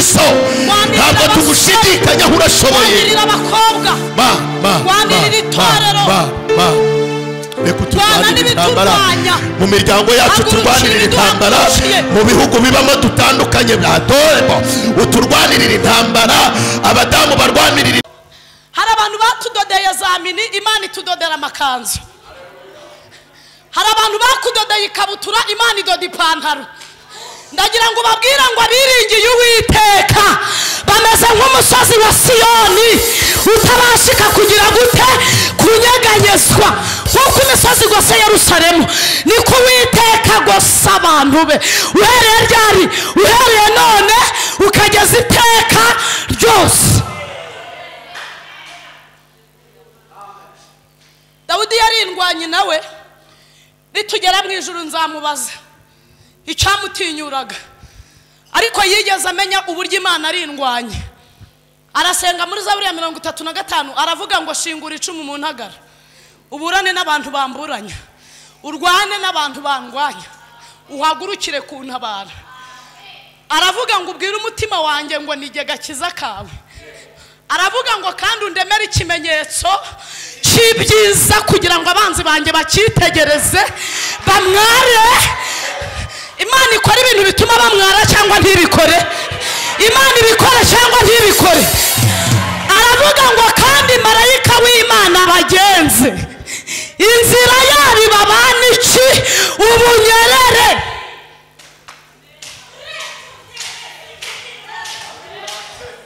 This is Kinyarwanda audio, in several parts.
Kristo ntabwo tugushidikanyaho urashoboye wanirira itorero reka turwanire intambara mu miryango yacu, turwanirire intambara mu bihugu bibamo dutandukanye bya Torebo, uturwanirire intambara abadamu barwanirire. Hari abantu batudodeye za mini, Imana itudodera amakanzu. Hari abantu bakudodeye ikabutura, Imana idoda ipantaro. Ndagira ngo babwira ngo abiringiye Uwiteka bameze nk'umusozi wa Siyoni utabashika kugira gute kunyeganyezwa, nk'uko imisozi gose Yerusalemu niko Uwiteka gose abantu be, uhereye ryari, uhereye none ukageza iteka ryose. Dawudi yarindwanye nawe, nitugera mu ijuru nzamubaza icyamutinyuraga, ariko yigeze amenya uburyo Imana arindwanye. Arasenga muri Zaburi ya 35 aravuga ngo shingura icumu mu ntagara, uburane n'abantu bamburanya, urwane n'abantu bangwanya, uhagurukire kuntabara. Aravuga ngo ubwire umutima wanjye ngo nige gakiza kawe. Aravuga ngo kandi undemere ikimenyetso cy'ibyiza kugira ngo abanzi banjye bakitegereze bamware. Imana ikora ibintu bituma bamwara cyangwa ntibikore, Imana ibikore cyangwa ntibikore. Aravuga ngo kandi marayika w'Imana bagenze inzira yabo babana iki ubunyerere.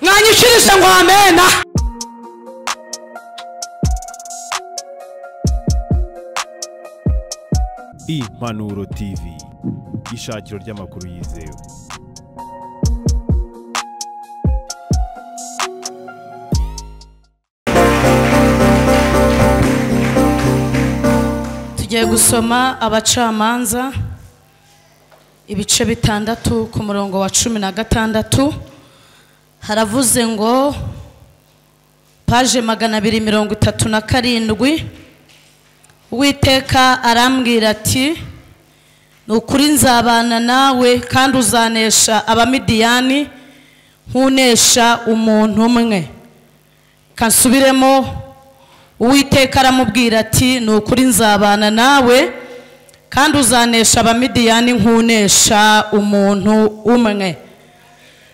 Mwanyishirije ngo amena. Impanuro TV, ishakiro ry'amakuru yizewe. Tugiye gusoma Abacamanza ibice 6 ku murongo wa 16. Haravuze ngo page 237, Uwiteka arambwira ati nukuri nzabana nawe kandi uzanesha Abamidiyani nkunesha umuntu umwe. Kansubiremo, Uwiteka aramubwira ati nukuri nzabana nawe kandi uzanesha Abamidiyani nkunesha umuntu umwe.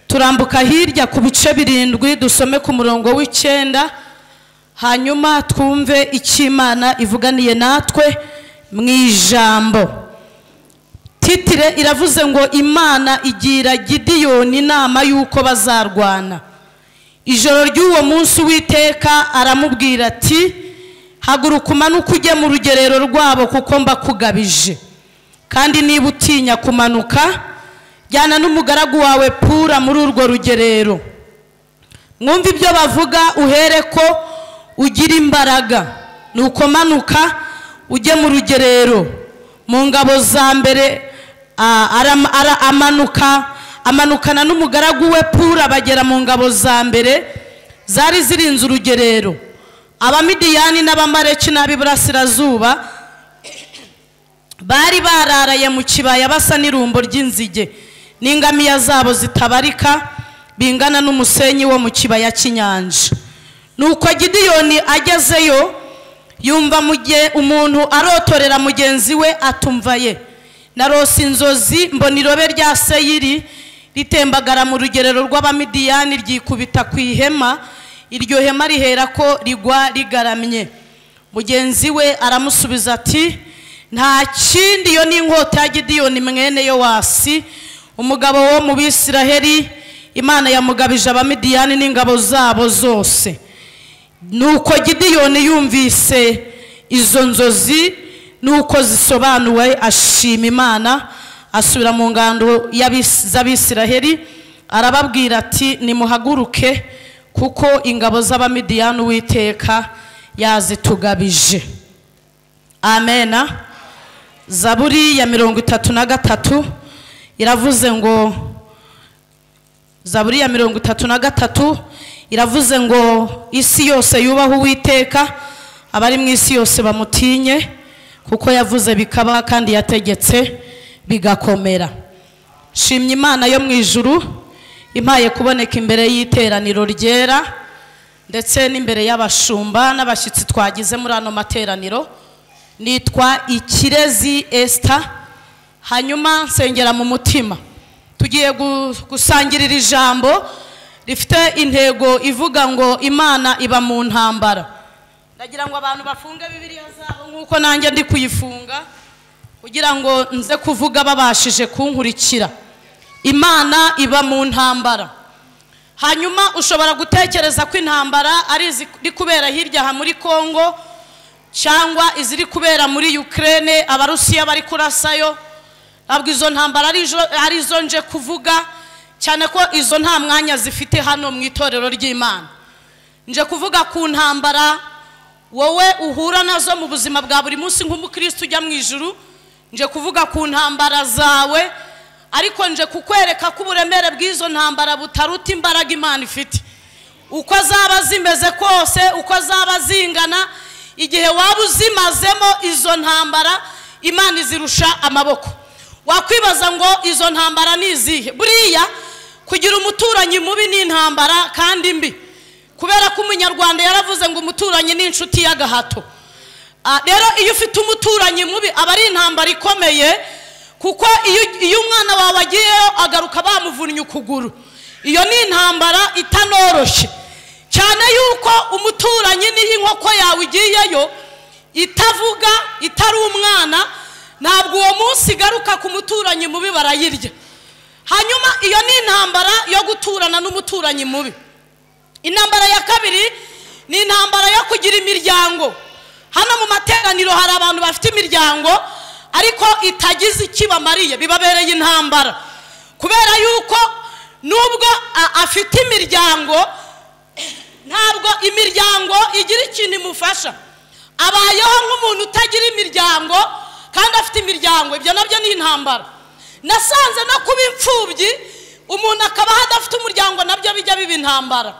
Turambuka hirya ku bice 7 dusome ku murongo w'9, hanyuma twumve icy'Imana ivuganiye natwe mu ijambo. Titire iravuze ngo Imana igira Gideyoni inama yuko bazarwana. Ijoro ry'uwo munsi Uwiteka aramubwira ati haguruka umanuke ujye mu rugerero rwabo kuko mbakugabije, kandi niba utinya kumanuka jyana n'umugaragu wawe Pura muri urwo rugerero. Mwumva ibyo bavuga uhere ko ugira imbaraga, nuko manuka ujye mu rugerero. Mu ngabo za mbere amanukana n'umugaragu we Pura bagera mu ngabo za mbere zari zirinze urugerero. Abamidiyani n'Abamaleki n'Ab'iburasirazuba bari bararaye mu kibaya basa n'irumbo ry'inzige, n'ingamiya zabo zitabarika bingana n'umusenyi wo mu kibaya cy'inyanja. Nuko Gideyoni agezeyo yumva umuntu arotorera mugenzi we atumva ye, narose inzozi mbona irobe rya Seyiri ritembagara mu rugerero rw'Abamidiyani ryikubita ku ihema, iryo hema rihera ko rigwa rigaramye. Mugenzi we aramusubiza ati nta kindi, yo ni inkota ya Gideyoni mwene Yowasi umugabo wo mu Bisiraheli, Imana yamugabije Abamidiyani n'ingabo zabo zose. Nuko Gideyoni yumvise izo nzozi nuko zisobanuwe ashima Imana, asubira mu ngando y'Abisiraheli arababwira ati nimuhaguruke kuko ingabo z'Abamidiyani Uwiteka yazitugabije. Amena. Zaburi ya 33 iravuze ngo Zaburi ya 33 iravuze ngo isi yose yubaha Uwiteka, abari mu isi yose bamutinye, kuko yavuze bikaba kandi yategetse bigakomera. Shimye Imana yo mu ijuru impaye kuboneka imbere y'iteraniro ryera ndetse n'imbere y'abashumba n'abashyitsi twagize muri ano materaniro. Nitwa Ikirezi Esther, hanyuma nsengera mu mutima. Tugiye gusangirira ijambo rifite intego ivuga ngo Imana iba mu ntambara. Ndagira ngo abantu bafunge Bibiliya zabo nkuko nanjye ndi kuyifunga kugira ngo nze kuvuga babashije kunkurikira. Imana iba mu ntambara. Hanyuma ushobora gutekereza ko intambara ari iziri kubera hirya ha muri Kongo cyangwa iziri kubera muri Ukraine, Abarusiya bari kurasayo. Ntabwo izo ntambara ari zo nje kuvuga, cyane ko izo nta mwanya zifite hano mu itorero ry'Imana. Nje kuvuga ku ntambara wowe uhura nazo mu buzima bwa buri munsi nk'umukristo ujya mu ijuru. Nje kuvuga ku ntambara zawe, ariko nje kukwereka ko uburemere bw'izo ntambara butaruta imbaraga Imana ifite. Uko zaba zimeze kose, uko zaba zingana, igihe waba uzimazemo izo ntambara, Imana izirusha amaboko. Wakwibaza ngo izo ntambara ni izihe? Buriya kugira umuturanyi mubi ni intambara kandi mbi, kubera ko umunyarwanda yaravuze ngo umuturanyi ni inshuti y'agahato. Rero iyo ufite umuturanyi mubi aba ari intambara ikomeye, kuko iyo umwana wawe agiyeyo agaruka bamuvunnye ukuguru, iyo ni intambara itanoroshye cyane. Yuko umuturanyi niyo inkoko yawe igiyeyo itavuga, itari umwana, ntabwo uwo munsi igaruka ku muturanyi mubi barayirya. Hanyuma iyo ni intambara yo guturana n'umuturanyi mubi. Intambara ya kabiri ni intambara yo kugira imiryango. Hano mu materaniro hari abantu bafite imiryango ariko itagize ikibamariye, bibabereye intambara, kubera yuko nubwo afite imiryango, ntabwo imiryango igira ikintu imufasha. Abayeho nk'umuntu utagira imiryango kandi afite imiryango. Ibyo nabyo ni intambara. Nasanze no kuba imfubyi umuntu akaba hadafite umuryango nabyo bijya biba intambara.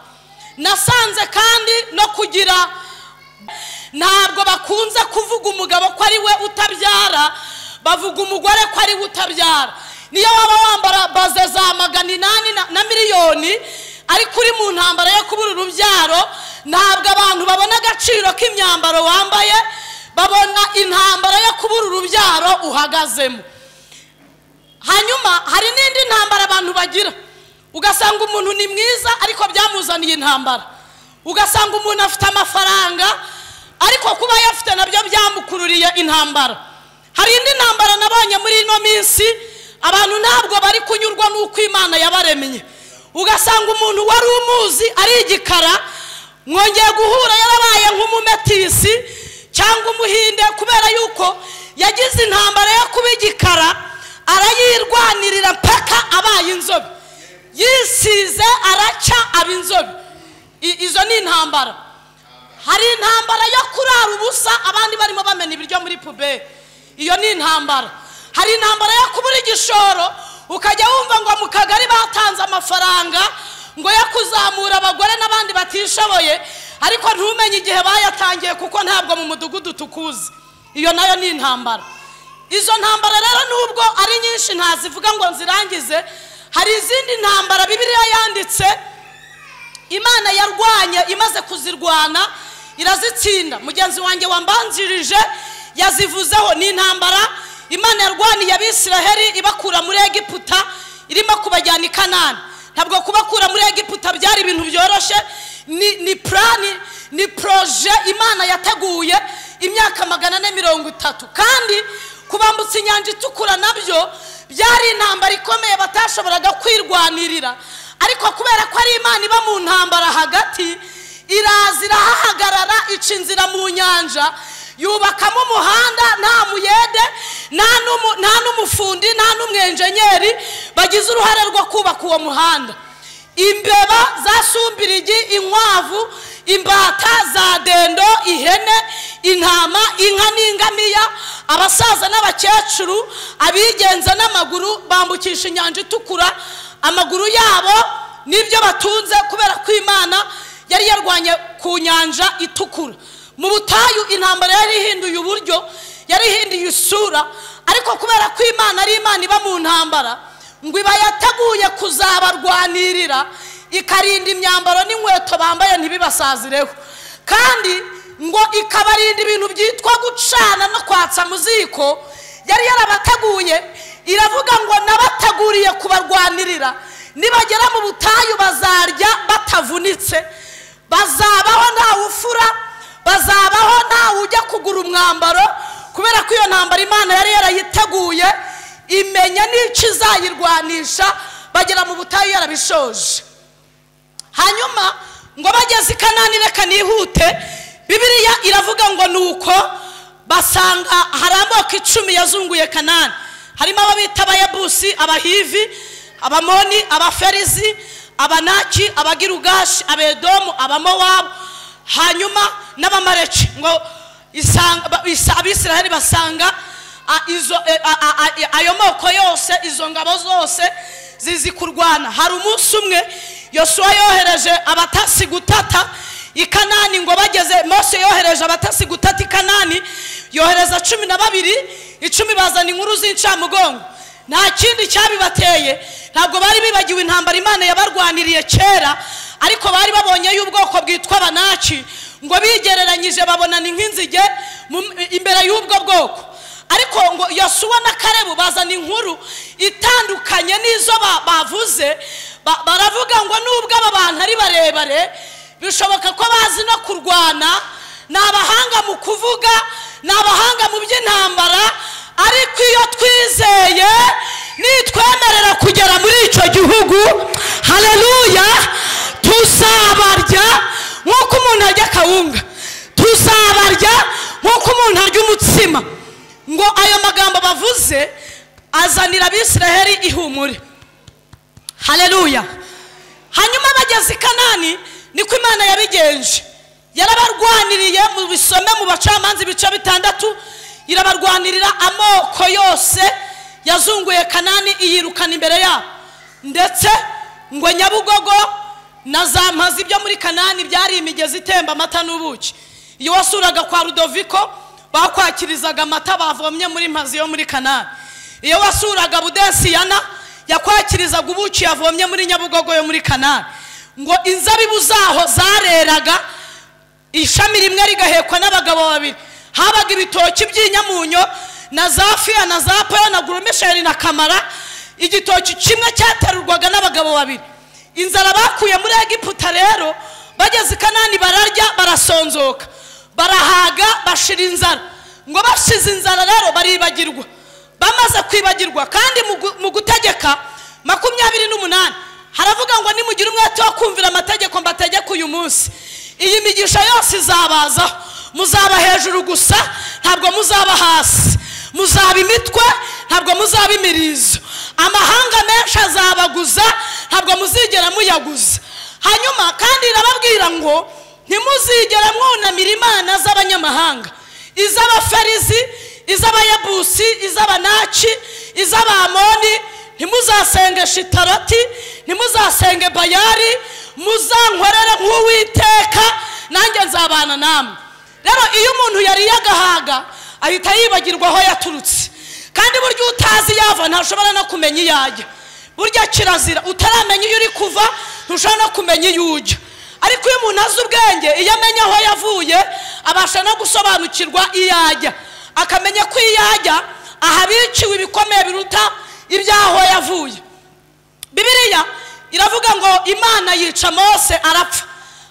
Nasanze kandi no kugira, ntabwo bakunze kuvuga umugabo ko ari we utabyara, bavuga umugore ko ari we utabyara. Niyo waba wambara baze za 800 na miliyoni ariko uri mu ntambara yo kubura urubyaro, ntabwo abantu babona agaciro k'imyambaro wambaye, babona intambara yo kubura urubyaro uhagazemo. Hanyuma hari n'indi ntambara abantu bagira, ugasanga umuntu ni mwiza ariko byamuzaniye intambara. Ugasanga umuntu afite amafaranga ariko kuba yafite nabyo byamukururiye intambara. Hari indi ntambara nabonye muri ino minsi, abantu ntabwo bari kunyurwa n'uko Imana yabaremye. Ugasanga umuntu wari umuzi ari igikara, mwongeye guhura yarabaye nk'umumetisi cyangwa umuhinde, kubera yuko yagize intambara yo kuba igikara, arayirwanirira mpaka abaye inzobe, yisize araca aba inzobe. Izo ni intambara. Hari intambara yo kurara ubusa abandi barimo bamena ibiryo muri puberi, iyo ni intambara. Hari intambara yo kubura igishoro, ukajya wumva ngo mu kagari batanze amafaranga ngo yo kuzamura abagore n'abandi batishoboye, ariko ntumenye igihe bayatangiye kuko ntabwo mu mudugudu tukuzi. Iyo nayo ni intambara. Izo ntambara rero nubwo ari nyinshi ntazivuga ngo nzirangize, hari izindi ntambara Bibiliya yanditse Imana yarwanye, imaze kuzirwana irazitsinda. Mugenzi wanjye wambanzirije yazivuzeho. Ni intambara Imana yarwaniye Abisiraheli ibakura muri Egiputa irimo kubajyana i Kanani. Ntabwo kubakura muri Egiputa byari ibintu byoroshye, ni proje Imana yateguye imyaka 430, kandi kubambutsa inyanja itukura nabyo byari intambara ikomeye batashoboraga kwirwanirira. Ariko kubera ko ari Imana iba mu ntambara hagati, iraza irahagarara, ica inzira mu nyanja, yubakamo umuhanda, nta muyede, nta n'umufundi, nta n'umwenjenyeri bagize uruhare rwo kubaka uwo muhanda. Imbeba za Sumbirigi, inkwavu, imbata za dendo, ihene, intama, inka n'ingamiya, abasaza n'abakecuru, abigenza n'amaguru bambukisha inyanja itukura. Amaguru yabo nibyo batunze, kubera ko Imana yari yarwanye ku nyanja itukura. Mu butayu intambara yari ihinduye uburyo, yari ihinduye isura, ariko kubera ko Imana ari Imana iba mu ntambara, ngo iba yateguye kuzabarwanirira ikarinda imyambaro n'inkweto bambaye ntibibasazireho, kandi ngo ikabarinda ibintu byitwa gucana no kwatsa mu ziko. Yari yarabateguye, iravuga ngo nabateguriye kubarwanirira, nibagera mu butayu bazarya batavunitse, bazabaho nta ufura, bazabaho nta ujya kugura umwambaro, kubera ko iyo ntambara Imana yari yarayiteguye, imenya n'icyo izayirwanisha, bagera mu butayu yarabishoje. Hanyuma ngo bageze i Kanani, reka nihute, Bibiliya iravuga ngo nuko basanga hari amoko 10 yazunguye Kanani. Harimo ababita Abayebusi, Abahivi, Abamoni, Abaferizi, Abanaki, Abagirugashi, Abedomu, Abamowabu, hanyuma n'Abamaleki. Ngo Abisiraheli basanga ayo moko yose, izo ngabo zose zizi kurwana. Hari umunsi umwe Yosuwa yohereje abatasi gutata i Kanani. Ngo bageze, Mose yohereje abatasi gutata i Kanani, yohereza 12, 10 bazana inkuru z'incamugongo. Nta kindi cyabibateye, ntabwo bari bibagiwe intambara Imana yabarwaniriye kera, ariko bari babonye y'ubwoko bwitwa Abanaki, ngo bigereranyije babona ni nk'inzige imbere y'ubwo bwoko. Ariko ngo Yosuwa na Kalebu bazana inkuru itandukanye n'izo bavuze. Baravuga ngo nubwo aba bantu ari barebare, bishoboka ko bazi no kurwana, ni abahanga mu kuvuga, ni abahanga mu by'intambara, ariko iyo twizeye nitwemerera kugera muri icyo gihugu, haleluya, tuzabarya nk'uko umuntu arya kawunga, tuzabarya nk'uko umuntu arya umutsima. Ngo ayo magambo bavuze azanira Abisiraheli ihumure, haleluya. Hanyuma bageze i Kanani, niko Imana yabigenje, yarabarwaniriye. mu bisome mu Bacamanza ibice 6, irabarwanirira amoko yose yazunguye Kanani, iyirukana imbere yabo. Ndetse ngo Nyabugogo na za Mpazi byo muri Kanani byari imigezi itemba amata n'ubuki. Iyo wasuraga kwa Rudoviko, bakwakirizaga amata bavomye muri Mpazi yo muri Kanani. Iyo wasuraga Budesiyana, yakwakirizaga ubuki yavomye muri Nyabugogo yo muri Kanani. Ngo inzabibu zaho zareraga, ishami rimwe rigahekwa n'abagabo babiri. Habaga ibitoki by'inyamunyo na Zafiya na Zapayo na Gurumesheri na Kamara. Igitoki kimwe cyaterurwaga n'abagabo babiri. Inzara bakuye muri Egiputa rero, bageze i Kanani bararya, barasonzoka, barahaga, bashira inzara. Ngo bashize inzara rero baribagirwa. Bamaze kwibagirwa, kandi mu gutegeka 28 haravuga ngo nimugira umwete wo kumvira amategeko mbategeka uyu munsi, iyi migisha yose izabazaho. Muzaba hejuru gusa, ntabwo muzaba hasi. Muzaba imitwe, ntabwo muzaba imirizo. Amahanga menshi azabaguza, ntabwo muzigera muyaguza. Hanyuma kandi irababwira ngo ntimuzigera mwunamira imana z'abanyamahanga, iz'Abaferizi, iz'Abayebusi, iz'Abanaki, iz'Abamoni. Ntimuzasenge Shitaroti, ntimuzasenge Bayali, muzankorere nk'Uwiteka, nanjye nzabana namwe. Rero iyo umuntu yari yagahaga, ahita yibagirwa aho yaturutse. Kandi buryo utazi yava ntashobora no kumenya iyajya. Burya kirazira, utaramenya iyo uri kuva ntushobora no kumenya iyo ujya. Ariko iyo umuntu azi ubwenge, iyo amenya aho yavuye, abasha no gusobanukirwa iyajya, akamenya ko iyajya ahabiciwe ibikomeye biruta ibyaho yavuye. Bibiliya iravuga ngo Imana yica Mose arapfa.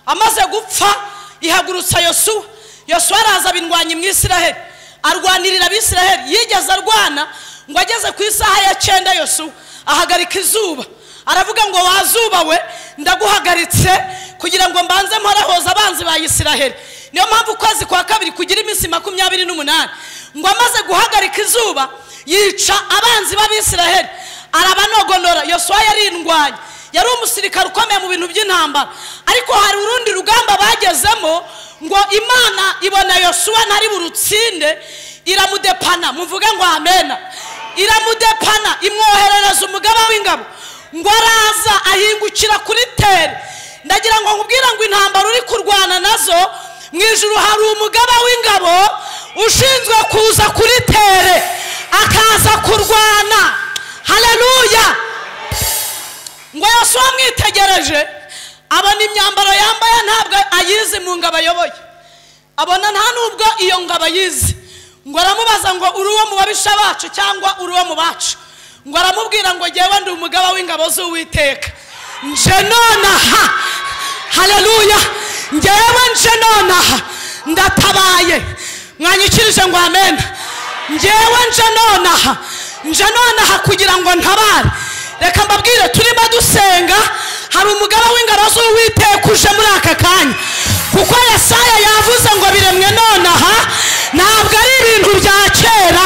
Amaze gupfa ihagurutsa Yosuwa. Yosuwa araza bindwanya mu Isiraheli, arwanirira Abisiraheli. Yigeze arwana, ngo ageze ku isaha ya 9 Yosuwa ahagarika izuba, aravuga ngo wazuba we, ndaguhagaritse kugira ngo mbanze mporahoza abanzi ba Isiraheli. Niyo mpamvu kwezi kwa kabiri kugira iminsi 28, ngo amaze guhagarika izuba yica abanzi b'Abisiraheli, arabanogonora. Yosuwa yarindwanya, yari umusirikare ukomeye mu bintu by'intambara. Ariko hari urundi rugamba bagezemo, ngo Imana ibona Yosuwa ntari burutsinde, iramudepana. Muvuge ngo amena. Iramudepana, imwoherereza umugaba w'ingabo, ngo araza ahingukira kuri tere. Ndagira ngo nkubwira ngo intambara uri kurwana nazo, mu ijuru hari umugaba w'ingabo ushinzwe kuza kuri tere akaza kurwana. Haleluya. ngo Yosuwa amwitegereje abona imyambaro yambaye ntabwo ayizi mu ngabo ayoboye, abona nta nubwo iyo ngabo ayizi. Ngo aramubaza ngo uri uwo mu babisha bacu cyangwa uri uwo mu bacu? Ngo aramubwira ngo jyewe ndi umugaba w'ingabo z'Uwiteka, nje nonaha. Haleluya! Njyewe nje nonaha ndatabaye. Mwanyikirije ngo amen. Njyewe nje nonaha kugira ngo ntabare. Reka mbabwire turimo dusenga, hari umugaba w'ingabo z'Uwiteka uje muri aka kanya, kuko Yesaya yavuze ngo biremwe nonaha. Ntabwo ari ibintu bya kera,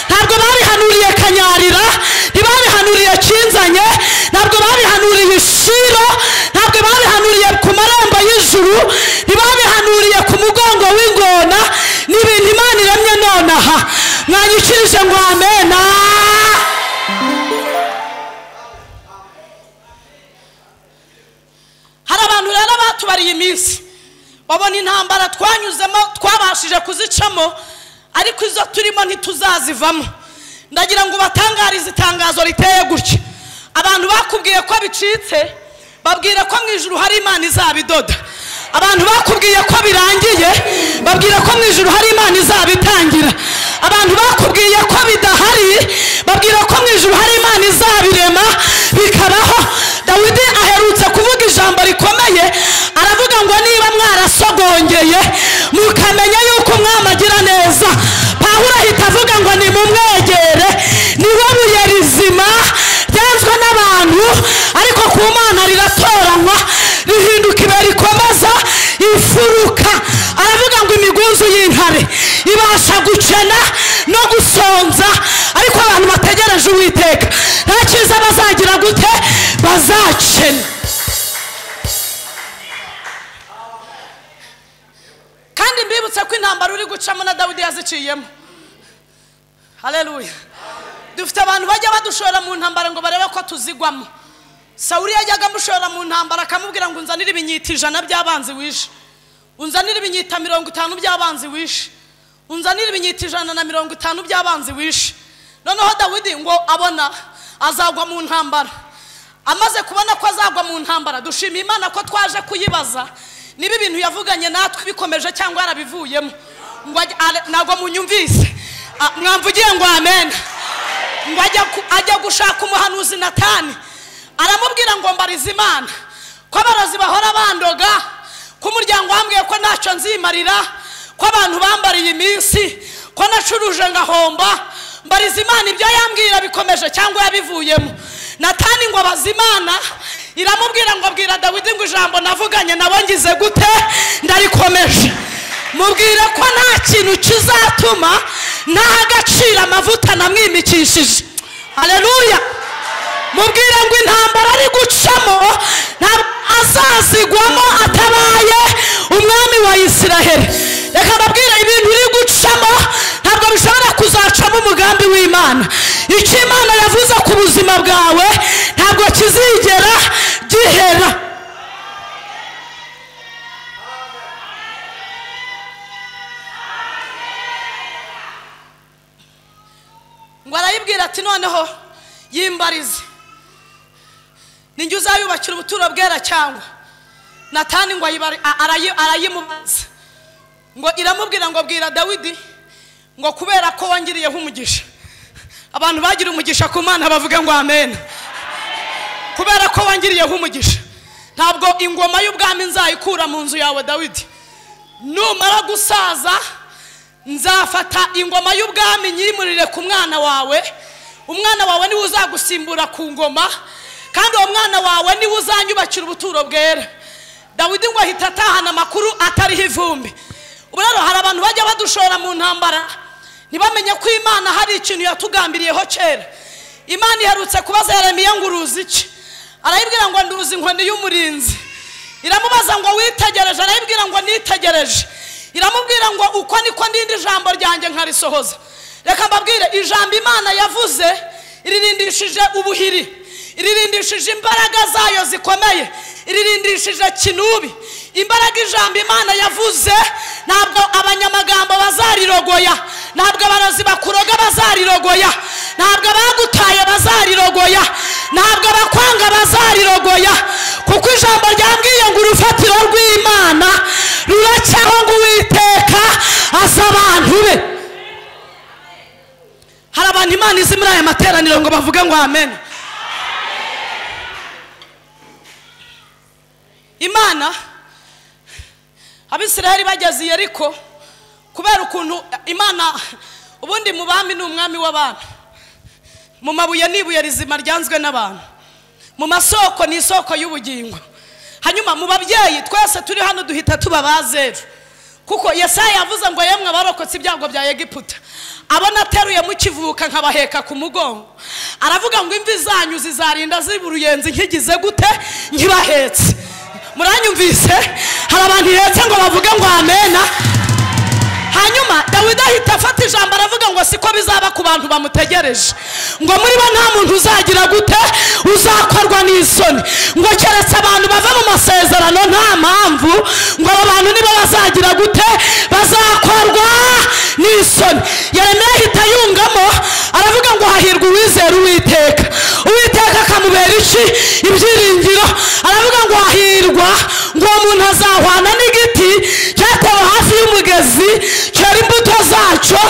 ntabwo babihanuriye Kanyarira, ntibabihanuriye Kinzanye, ntabwo babihanuriye Ishiro, ntabwo babihanuriye ku marembo y'ijuru, ntibabihanuriye ku mugongo w'ingona. Ni ibintu Imana iremye nonaha. Mwanyikirije ngo amen. Hari abantu rero batubariye iminsi, babona intambara twanyuzemo twabashije kuzicamo, ariko izo turimo ntituzazivamo. Ndagira ngo batangarize itangazo riteye gutya: abantu bakubwiye ko bicitse, babwire ko mu ijuru hari Imana izabidoda. Abantu bakubwiye ko birangiye, babwire ko mu ijuru hari Imana izabitangira. Abantu bakubwiye ko bidahari, babwire ko mu ijuru hari Imana izabirema bikabaho. Dawidi aherutse kuvuga ijambo rikomeye, aravuga ngo niba mwarasogongeye mukamenya yuko umwami agira neza. Pawulo ahita avuga ngo nimumwegere, niwe buye rizima ryenzwe n'abantu, ariko ku Mana riratoranywa rihinduka ibuye rikomeza imfuruka. Aravuga ngo imigunzu y'intare ibasha gukena no gusonza, ariko abantu bategereje Uwiteka nta cyiza bazagira gute? Bazacena. Kandi mbibutse ko intambara uri gucamo na Dawidi yaziciyemo. Haleluya! Dufite abantu bajya badushora mu ntambara ngo barebe ko tuzigwamo. Sawuli yajyaga amushora mu ntambara akamubwira ngo unzanire ibinyita 100 by'abanzi wishe, unzanire ibinyita 50 by'abanzi wishe, unzanire ibinyita 150 by'abanzi wishe. Noneho Dawidi ngo abona azagwa mu ntambara. Amaze kubona ko azagwa mu ntambara, dushimiye Imana ko twaje kuyibaza niba ibintu yavuganye natwe bikomeje cyangwa yarabivuyemo. Ngo nagwa munyumvise, mwamvugiye ngo amen. Ngo ajya gushaka umuhanuzi Natani, aramubwira ngo mbariza Imana ko abarozi bahora bandoga, ko umuryango wambwiye ko ntacyo nzimarira, ko abantu bambariye iminsi, ko nacuruje ngahomba. Mbariza Imana ibyo yambwira bikomeje cyangwa yabivuyemo. Natani ngo abaza Imana, iramubwira ngo abwira Dawidi ngo ijambo navuganye nabo ngize gute? Ndarikomeje. Mubwire ko nta kintu kizatuma nta agaciro amavuta namwimikishije. Haleluya! Mubwire ngo intambara ari gucamo azazigwamo atabaye umwami wa Isiraheli. Reka babwire ibintu uri gucamo ntabwo bishobora kuzacamo umugambi w'Imana. Icyo Imana yavuze ku buzima bwawe ntabwo kizigera gihera. Ngo arayibwira ati noneho yimbarize, ninjye uzayubakira ubuturo bwera cyangwa? Natani ngo arayimubaza, ngo iramubwira ngo bwira Dawidi ngo kubera ko wangiriyeho umugisha. Abantu bagira umugisha ku Mana bavuga ngo amen. Kubera ko wangiriyeho umugisha, ntabwo ingoma y'ubwami nzayikura mu nzu yawe Dawidi. Numara gusaza nzafata ingoma y'ubwami nyimurire ku mwana wawe. Umwana wawe niwe uzagusimbura ku ngoma, kandi uwo mwana wawe niwe uzanyubakira ubuturo bwera. Dawidi ngo ahita atahana amakuru atariho ivumbi. Ubu rero hari abantu bajya badushora mu ntambara ntibamenye ko Imana hari ikintu yatugambiriyeho kera. Imana iherutse kubaza Yeremiya ngo uruzi iki? Arayibwira ngo nduzi inkoni y'umurinzi. Iramubaza ngo witegereje? Arayibwira ngo nitegereje. Iramubwira ngo uko niko ndindi ijambo ryanjye nkarisohoza. Reka mbabwire ijambo Imana yavuze iririndishije ubuhiri, iririndishije imbaraga zayo zikomeye, iririndishije kinubi. Imbaraga ijambo Imana yavuze ntabwo abanyamagambo bazarirogoya, ntabwo abarozi bakuroga bazarirogoya, ntabwo abagutaye bazarirogoya, ntabwo abakwanga bazarirogoya, kuko ijambo ryambwiye ngo urufatiro rw'Imana ruracyaho, ngo Uwiteka azi abantu be. Hari abantu Imana izi muri aya materaniro ngo bavuge ngo amen. Imana, Abisiraheli bageze i Yeriko, kubera ukuntu Imana ubundi mu bami ni umwami w'abantu, mu mabuye n'ibuye rizima ryanzwe n'abantu, mu masoko ni isoko y'ubugingo. Hanyuma mu babyeyi twese turi hano duhita tuba bazeru, kuko Yesaya yavuze ngo yemwe abarokotse ibyago bya Egiputa, abona ateruye mukivuka nkabaheka ku mugongo, aravuga ngo imvi zanyu zizarinda ziburuyenzi nkigize gute nkibahetse. Muranyumvise? Hari abantu yetse ngo bavuge ngo amena. Hanyuma Dawidi ahita afata ijambo aravuga ngo siko bizaba ku bantu bamutegereje, ngo muri bo nta muntu uzagira gute uzakorwa n'isoni, ngo keretse abantu bava mu masezerano nta mpamvu, ngo abo bantu nibo bazagira gute bazakorwa n'isoni. Yeremiya ahita yungamo aravuga ngo hahirwa uwizera Uwiteka, Uwiteka akamubera iki ibyiringiro. Aravuga ngo hahirwa ngo umuntu azahwana n'igiti cyatewe hafi y'umugezi, cyera imbuto zacyo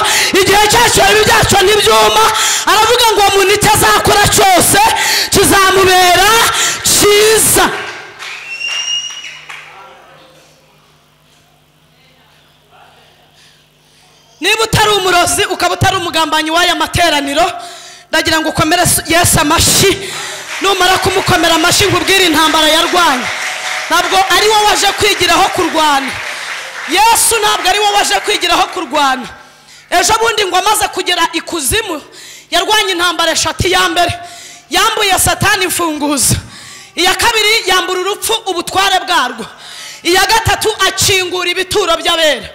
igihe cyacyo ibi byacyo ntibyuma. Aravuga ngo umuntu icyo azakora cyose kizamubera cyiza. Niba utari umurozi ukaba utari umugambanyi w'aya materaniro, ndagira ngo ukomere Yesu amashyi. Numara kumukomera amashyi nkubwire intambara yarwanye. Ntabwo ari wowe waje kwigiraho kurwana, Yesu ntabwo ari wowe waje kwigiraho kurwana. Ejo bundi ngo amaze kugera ikuzimu yarwanye intambara eshatu. Ya mbere yambuye Satani imfunguzo, iya kabiri yambura urupfu ubutware bwarwo, iya gatatu akingura ibituro by'abera.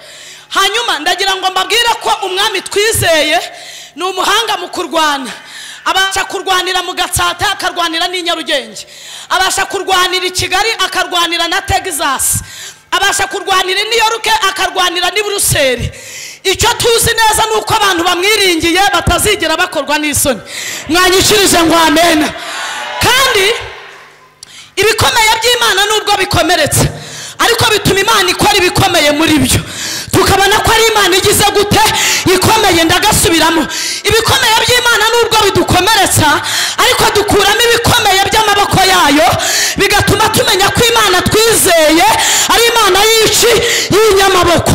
Hanyuma ndagira ngo mbabwire ko umwami twizeye ni umuhanga mu kurwana. Abasha kurwanira mu Gatsata, akarwanira n'i Nyarugenge, abasha kurwanira i Kigali, akarwanira na Texas, abasha kurwanira i New York, akarwanira n'i Buruseli. Icyo tuzi neza nuko abantu bamwiringiye batazigera bakorwa n'isoni. Mwanyishirije ngo amen. Kandi ibikomeye by'Imana nubwo bikomeretse, ariko bituma Imana ikora ibikomeye muri byo, tukabona ko ari Imana igize gute ikomeye. Ndagasubiramo, ibikomeye by'Imana nubwo bidukomeretsa, ariko dukuramo ibikomeye by'amaboko yayo, bigatuma tumenya ko Imana twizeye ari Imana y'iki y'inyamaboko.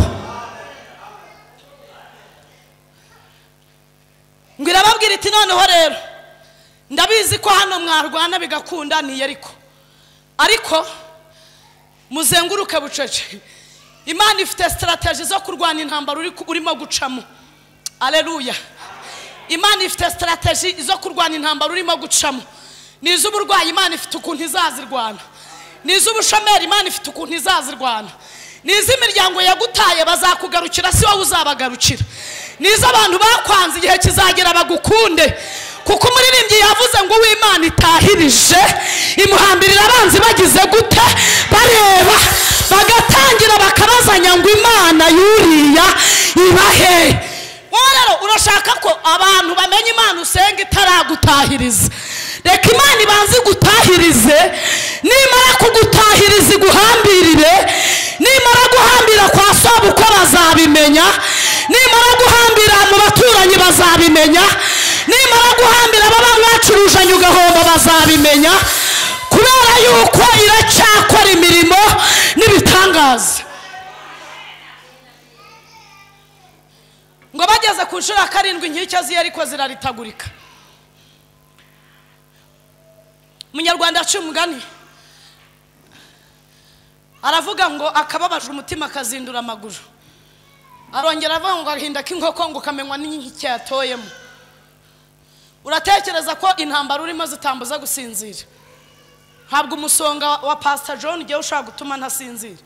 Ngo irababwira iti noneho rero ndabizi ko hano mwarwana bigakunda ni Yeriko, ariko muzenguruke bucece. Imana ifite strategy zo kurwana intambara urimo gucamo. Aleluya. Imana ifite strategy zo kurwana intambara urimo gucamo. Niz'uburwayi Imana ifite ukuntu izazirwana, niz'ubushomeri Imana ifite ukuntu izazirwana, niz'imiryango yagutaye bazakugarukira si wowe uzabagarukira, niz'abantu bakwanze igihe kizagera bagukunde, kuko umuririmbyi yavuze ngo Uw'Imana itahirije imuhambirira abanzi bagize gute bareba, bagatangira bakabazanya ngo Imana yuriya ibahe. Wowe rero urashaka ko abantu bamenya Imana usenga itaragutahiriza, reka Imana ibanze gutahirize, nimara kugutahiriza iguhambirire, nimara guhambira kwa sobu ko bazabimenya, nimara guhambira mu baturanyi bazabimenya, nimara guhambira baba mwacurujanye ugahomba bazabimenya, kubera yuko iracyakora imirimo n'ibitangaza. Ngo bageze ku nshuro ya 7 inkike z'i Yeriko ziraritagurika. Umunyarwanda aciye umugani aravuga ngo akababaje umutima akazindura amaguru, arongera avuga ngo ahinda k'inkoko ngo kamenywa n'inkike yatoyemo. Uratekereza ko intambara urimo zitambuza gusinzira? Ntabwo umusonga wa Pastor John giye ushaka gutuma ntasinzira,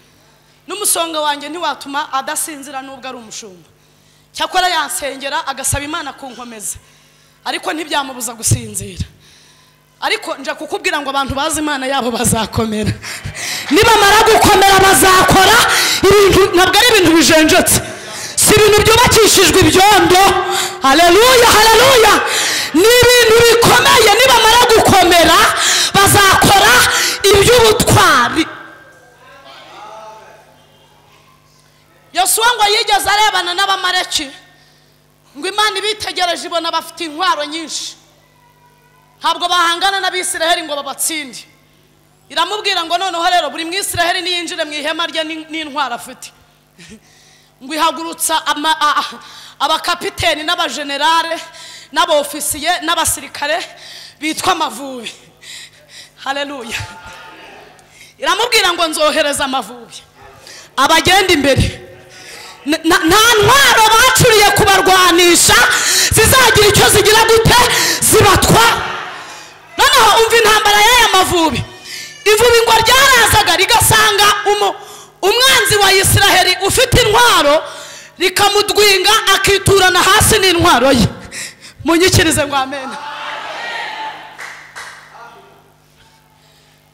n'umusonga wanjye ntiwatuma adasinzira nubwo ari umushumba. Cyakora yansengera agasaba Imana kunkomeza, ariko ntibyamubuza gusinzira. Ariko nje kukubwira ngo abantu bazi Imana yabo bazakomera, nibamara gukomera bazakora ibintu ntabwo ari ibintu bijenjetse, si ibintu byubakishijwe ibyondo. Haleluya, haleluya. ni ibintu bikomeye. Nibamara gukomera bazakora iby'ubutwari. Yosuwa ngo yigeze arebana n'abamaleki ngo Imana ibitegereje ibona bafite intwaro nyinshi, ntabwo bahangana n'Abisiraheli ngo babatsinde. Iramubwira ngo noneho rero buri Mwisiraheli niyinjire mu ihema rye n'intwaro afite. Ngo ihagurutsa abakapiteni n'abajenerale n'abofisiye n'abasirikare bitwa Amavubi. Haleluya. Iramubwira ngo nzohereza Amavubi abagenda imbere. Nta ntwaro bacuriye kubarwanisha zizagira icyo zigira gute zibatwa. Noneho umva intambara y'aya Mavubi. Ivubi ngo ryarazaga rigasanga umwanzi wa Isiraheli ufite intwaro rikamudwinga akiturana hasi n'intwaro ye. Munyikirize ngo amen.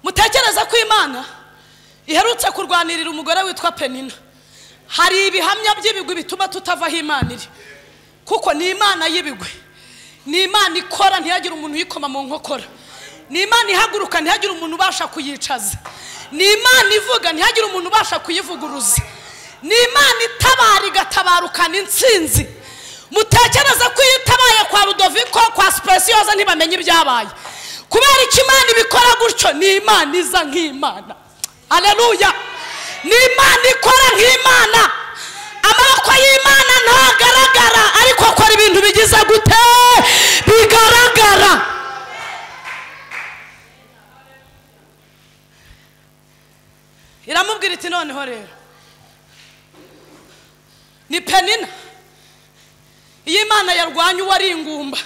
Mutekereza ko Imana iherutse kurwanirira umugore witwa Penina. Hari ibihamya by'ibigwi bituma tutavaho Imana iri, kuko ni Imana y'ibigwi. Ni Imana ikora ntiyagire umuntu yikoma mu nkokora. Ni Imana ihaguruka ntihagire umuntu ubasha kuyicaza. Ni Imana ivuga ntihagire umuntu ubasha kuyivuguruza. Ni Imana itabara igatabarukana intsinzi. Mutekereza ko itabaye kwa Rudoviko kwa Specioza ntibamenye ibyabaye. Kubera iki Imana ibikora gutyo? Ni Imana iza nk'Imana. Haleluya. Ni Imana ikora nk'Imana. Amaboko y'Imana ntagaragara ariko akora ibintu bigize gute bigaragara. Iramubwira iti noneho rero ni Penina, iyo Imana yarwanya uwari ingumba,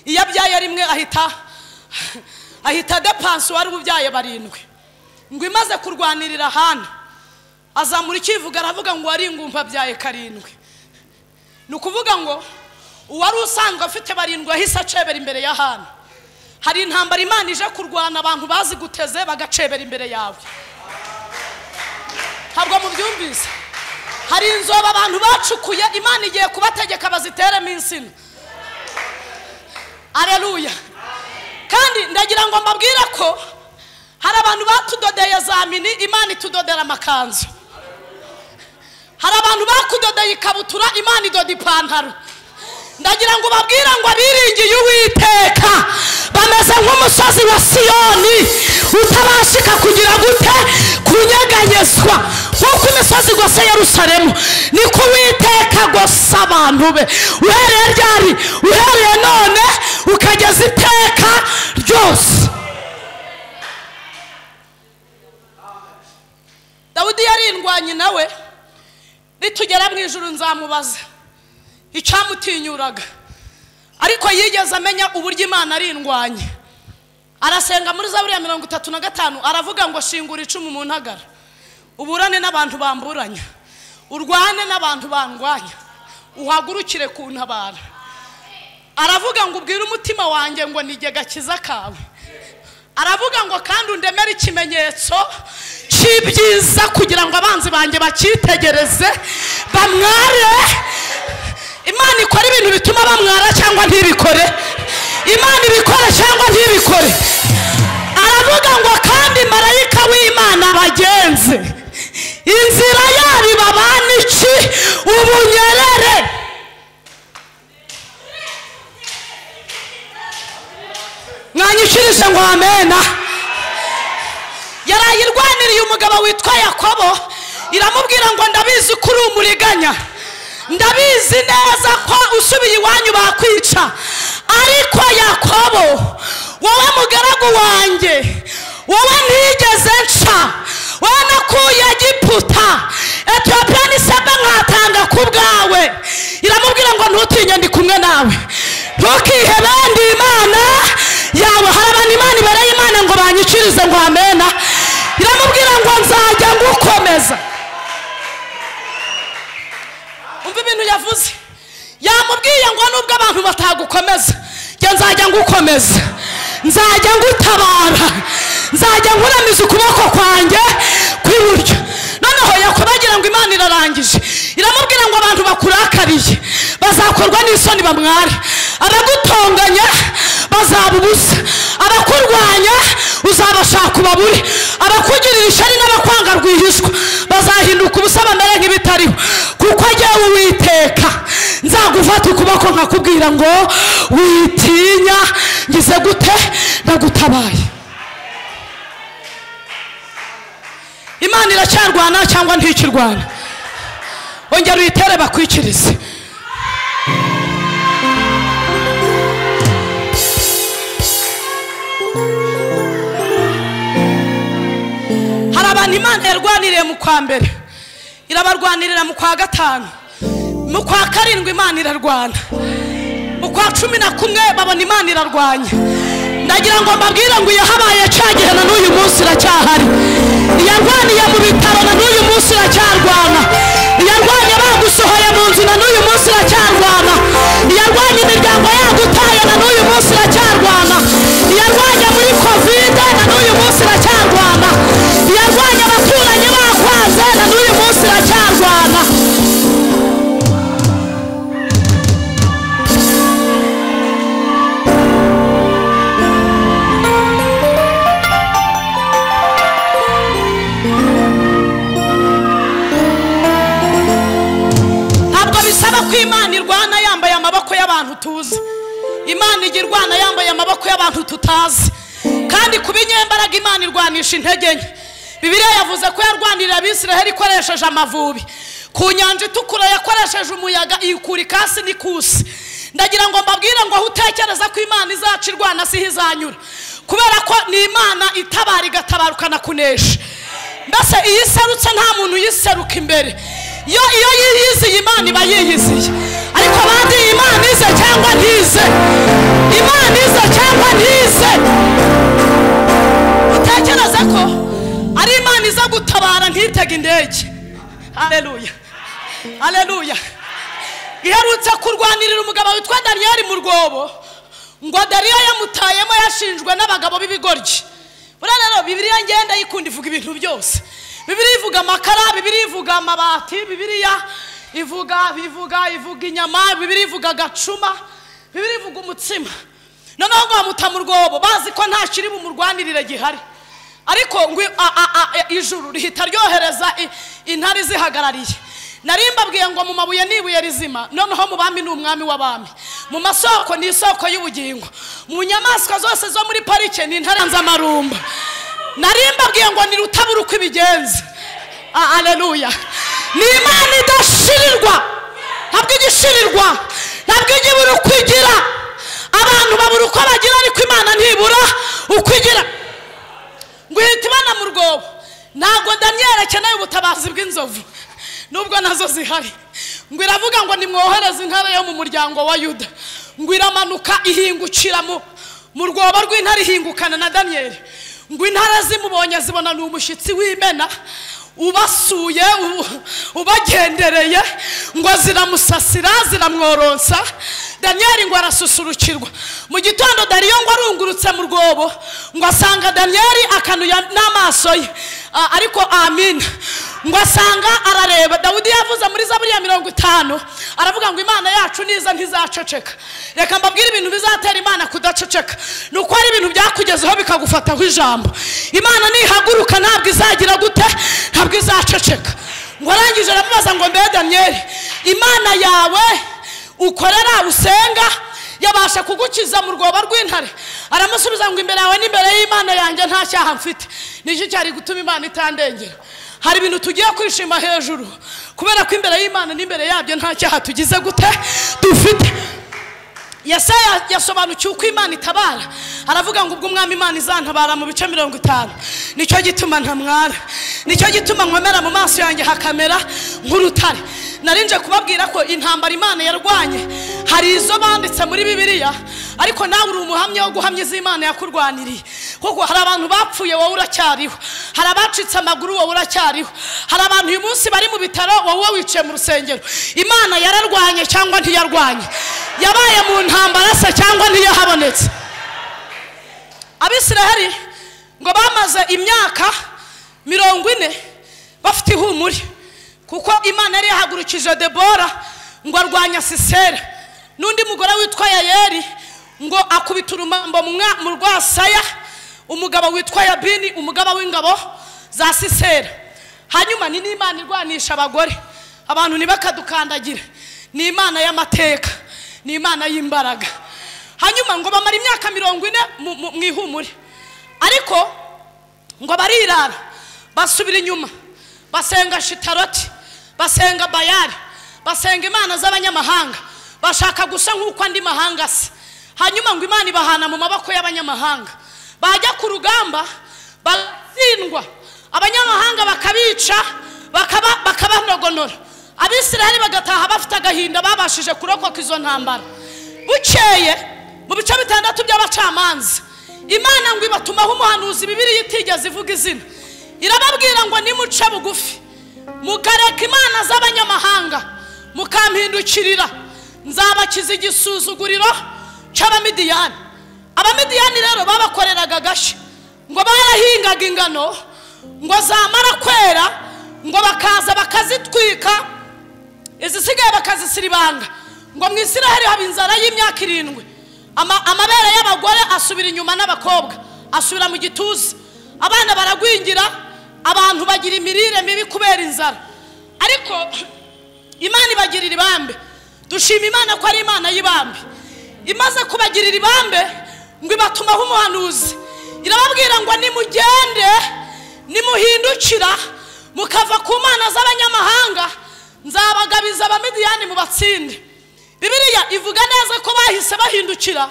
iyo abyaye rimwe ahita depanse wari ubyaye barindwi. Ngo imaze kurwanirira Hana azamura ikivuga aravuga ngo wari ingumba abyaye karindwi. Ni ukuvuga ngo uwari usanzwe afite barindwi ahise acebera imbere ya Hana. Hari intambara Imana ije kurwana abantu bazi guteze bagacebera imbere yawe. Ntabwo mubyumvise? Hari inzoba abantu bacukuye Imana igiye kubategeka baziteremo insina. Haleluya. Kandi ndagira ngo mbabwire ko hari abantu batudodeye za mini, Imana itudodera amakanzu. Hari abantu bakudodeye ikabutura, Imana idoda ipantaro. Ndagira ngo babwire ngo abiringiye Uwiteka bameze nk'umusozi wa Siyoni utabashika kugira gute kunyeganyezwa. Kuko imisozi gose Yerusalemu niko Uwiteka gose abantu be uhereye ryari, uhereye none ukageza iteka ryose. Dawidi yarindwanye nawe, nitugera mu ijuru nzamubaza icyamutinyuraga, ariko yigeze amenya uburyo Imana arindwanye. Arasenga muri Zaburi ya 35 aravuga ngo shingura icumu mu ntagara, uburane n'abantu bamburanya, urwane n'abantu bandwanya, uhagurukire kuntabara. Aravuga ngo ubwire umutima wanjye ngo nigega kiza kawe. Aravuga ngo kandi undemere ikimenyetso cy'ibyiza kugira ngo abanzi banjye bakitegereze bamware. Imana ikora ibintu bituma bamwara cyangwa ntibikore. Imana ibikora cyangwa ntibikore. Aravuga ngo kandi marayika w'Imana bagenze inzira yabo babana iki ubunyerere. Mwanyishirije ngo amena. Yarayirwaniriye umugabo witwa Yakobo, iramubwira ngo ndabizi kuri umuriganya, ndabizi neza ko usubiye iwanyu bakwica, ariko Yakobo wowe mugaragu wanjye, wowe ntigeze nca, wowe nakuye Egiputa, Etiyopiya n'isaba nkatanga ku bwawe. Iramubwira ngo ntutinye ndi kumwe nawe, ntukihebe ndi Imana yawe. Hari abantu Imana ibereye Imana ngo banyikirize ngo amena. Iramubwira ngo nzajya ngukomeza. Umva ibintu yavuze. Yamubwiye ngo nubwo abantu batagukomeza, njye nzajya ngukomeza, nzajya ngutabara, nzajya nkuramiza ukuboko kwanjye kw'iburyo. Noneho Yakobo agira ngo Imana irarangije, iramubwira ngo abantu bakurakariye bazakorwa n'isoni bamware, abagutonganya bazaba ubusa, abakurwanya uzabashaka ubabure, abakugirira ishyari n'abakwanga rwihishwa bazahinduka ubusa bamere nk'ibitariho, kuko jyewe Uwiteka nzagufata ukuboko nkakubwira ngo witinya, ngize gute, ndagutabaye. Imana iracyarwana cyangwa ntikirwana? Ongera uyitere bakwikirize. Hari abantu Imana yarwaniriye mu kwa mbere, irabarwanirira mu kwa gatanu, mu kwa karindwi Imana irarwana, mu kwa 11 babona Imana irarwanya. Ndagira ngo mbabwire ngo yahabaye cyagihe na n'uyu munsi iracyahari. Yarwaniye mu bitaro na n'uyu munsi iracyarwana. Yarwanye bagusohoye mu nzu na n'uyu munsi iracyarwana. Yarwanye imiryango yagutaye na n'uyu munsi iracyarwana. Yarwanye muri covid na n'uyu munsi iracyarwana. Yarwanye abaturanyi bakwaze na n'uyu munsi iracyarwana. Imana irwana yambaye amaboko y'abantu tuzi, Imana igirwana yambaye amaboko y'abantu tutazi, kandi kubinyembaraga Imana irwanisha intege nke. Bibiliya yavuze ko yarwanirira Abisiraheli ikoresheje amavubi, ku nyanja itukura yakoresheje umuyaga ikura ikasi n'ikusi. Ndagira ngo mbabwire ngo aho utekereza ko Imana izaca irwana siho izanyura, kubera ko ni Imana itabara igatabarukana kunesha. Mbese iyi serutse nta muntu yiseruka imbere. Iyo yiyiziye Imana iba yiyiziye, ariko abandi Imana ize cyangwa ntize, Imana ize cyangwa ntize. Utekereza ko ari Imana iza gutabara ntitege indege. Haleluya, haleluya. Iherutse kurwanirira umugabo witwa Daniyeli mu rwobo, ngo Dariyo yamutayemo yashinjwe n'abagabo b'ibigoryi. Rero Bibiliya ngenda yikunda ivuga ibintu byose. Bibiliya ivuga amakara, Bibiliya ivuga amabati, Bibiliya ivuga inyama, Bibiliya ivuga agacuma, Bibiliya ivuga umutsima. Noneho ngo bamuta mu rwobo bazi ko nta kiri bumurwanirire gihari, ariko ngo ijuru rihita ryohereza intare zihagarariye. Narimbabwiye ngo mu mabuye nibuye rizima, noneho mu bami n'umwami w'abami, mu masoko ni isoko y'ubugingo, mu nyamaswa zose zo muri parike ni intare nz'amarumba. Narimbabwiye ngo ni rutabura uko ibigenza. Haleluya. Ni Imana idashirirwa, ntabwo igishirirwa, ntabwo igibura uko igira. Abantu babura uko bagira, ariko Imana ntibura uko igira. Ngo ihita ibana mu rwobo. Ntabwo Daniyeli akeneye ubutabazi bw'inzovu, nubwo nazo zihari. Ngo iravuga ngo nimwohereze intare yo mu muryango wa Yuda. Ngo iramanuka ihingukira mu rwobo rw'intare, ihingukana na Daniyeli. Ngo intare zimubonye zibona ni umushyitsi w'imena ubasuye ubagendereye, ngo ziramusasira ziramworonsa. Daniyeli ngo arasusurukirwa. Mu gitondo Dariyo ngo arungurutse mu rwobo, ngo asanga Daniyeli akanuye n'amaso ye, ariko amina, ngo asanga arareba. Dawidi yavuze muri Zaburi ya 50 aravuga ngo Imana yacu niza ntizaceceka. Reka mbabwire ibintu bizatera Imana kudaceceka, nuko ari ibintu byakugezeho bikagufataho ijambo. Imana nihaguruka ntabwo izagira gute, ntabwo izaceceka. Ngo arangije aramubaza ngo mbe Daniyeli, Imana yawe ukorera usenga yabasha kugukiza mu rwobo rw'intare? Aramusubiza ngo imbere yawe n'imbere y'Imana yanjye nta cyaha mfite. Niki cyari gutuma Imana itandengera? Hari ibintu tugiye kwishima hejuru, kubera ko imbere y'Imana n'imbere yabyo nta cyaha tugize gute dufite. Yesaya yasobanukiwe uko Imana itabara, aravuga ngo ubwo umwami Imana izantabara mu bice 50. Nicyo gituma ntamwara, nicyo gituma nkomera mu maso yanjye hakamera nk'urutare. Narinje kubabwira ko intambara Imana yarwanye hari izo banditse muri Bibiliya, ariko nawe uri umuhamya wo guhamya iz'Imana yakurwaniriye. Kuko hari abantu bapfuye wowe uracyariho, hari abacitse amaguru wowe uracyariho, hari abantu uyu munsi bari mu bitaro wowe wicaye mu rusengero. Imana yararwanye cyangwa ntiyarwanye? Yabaye mu ntambara se cyangwa ntiyahabonetse? Abisiraheli ngo bamaze imyaka 40 bafite ihumure, kuko Imana yari yahagurukije Debora ngo arwanya Sisera n'undi mugore witwa Yayeli ngo akubita urumambo mu rwasaya umugabo witwa Yabini umugaba w'ingabo za Sisera. Hanyuma ni n'Imana irwanisha abagore, abantu ntibakadukandagira, ni Imana y'amateka, ni Imana y'imbaraga. Hanyuma ngo bamara imyaka 40 mu ihumure, ariko ngo barirara basubira inyuma basenga Shitaroti, basenga Bayali, basenga imana z'abanyamahanga, bashaka gusa nk'uko andi mahanga se. Hanyuma ngo Imana ibahana mu maboko y'abanyamahanga, bajya ku rugamba batsindwa, abanyamahanga bakabica bakabanogonora, Abisirayeli bagataha bafite agahinda babashije kurokoka izo ntambara. Bukeye mu bice 6 by'abacamanza Imana ngo ibatumaho umuhanuzi Bibiliya itigeze ivuga izina, irababwira ngo nimuce bugufi mukareka imana z'abanyamahanga mukampindukirira nzabakiza igisuzuguriro cy'Abamidiyani. Abamidiyani rero babakoreraga gashi, ngo barahingaga ingano, ngo zamara kwera ngo bakaza bakazitwika, izisigaye bakazisiribanga. Ngo mu Isiraheli haba inzara y'imyaka 7, amabere y'abagore asubira inyuma n'abakobwa asubira mu gituza, abana baragwingira, abantu bagira imirire mibi kubera inzara. Ariko Imana ibagirira ibambe, dushima Imana ko ari Imana y'ibambe. Imaze kubagirira ibambe ngo ibatumaho umuhanuzi, irababwira ngo nimugende nimuhindukira mukava ku mana z'abanyamahanga nzabagabiza Abamidiyani mu batsinde. Bibiliya ivuga neza ko bahise bahindukira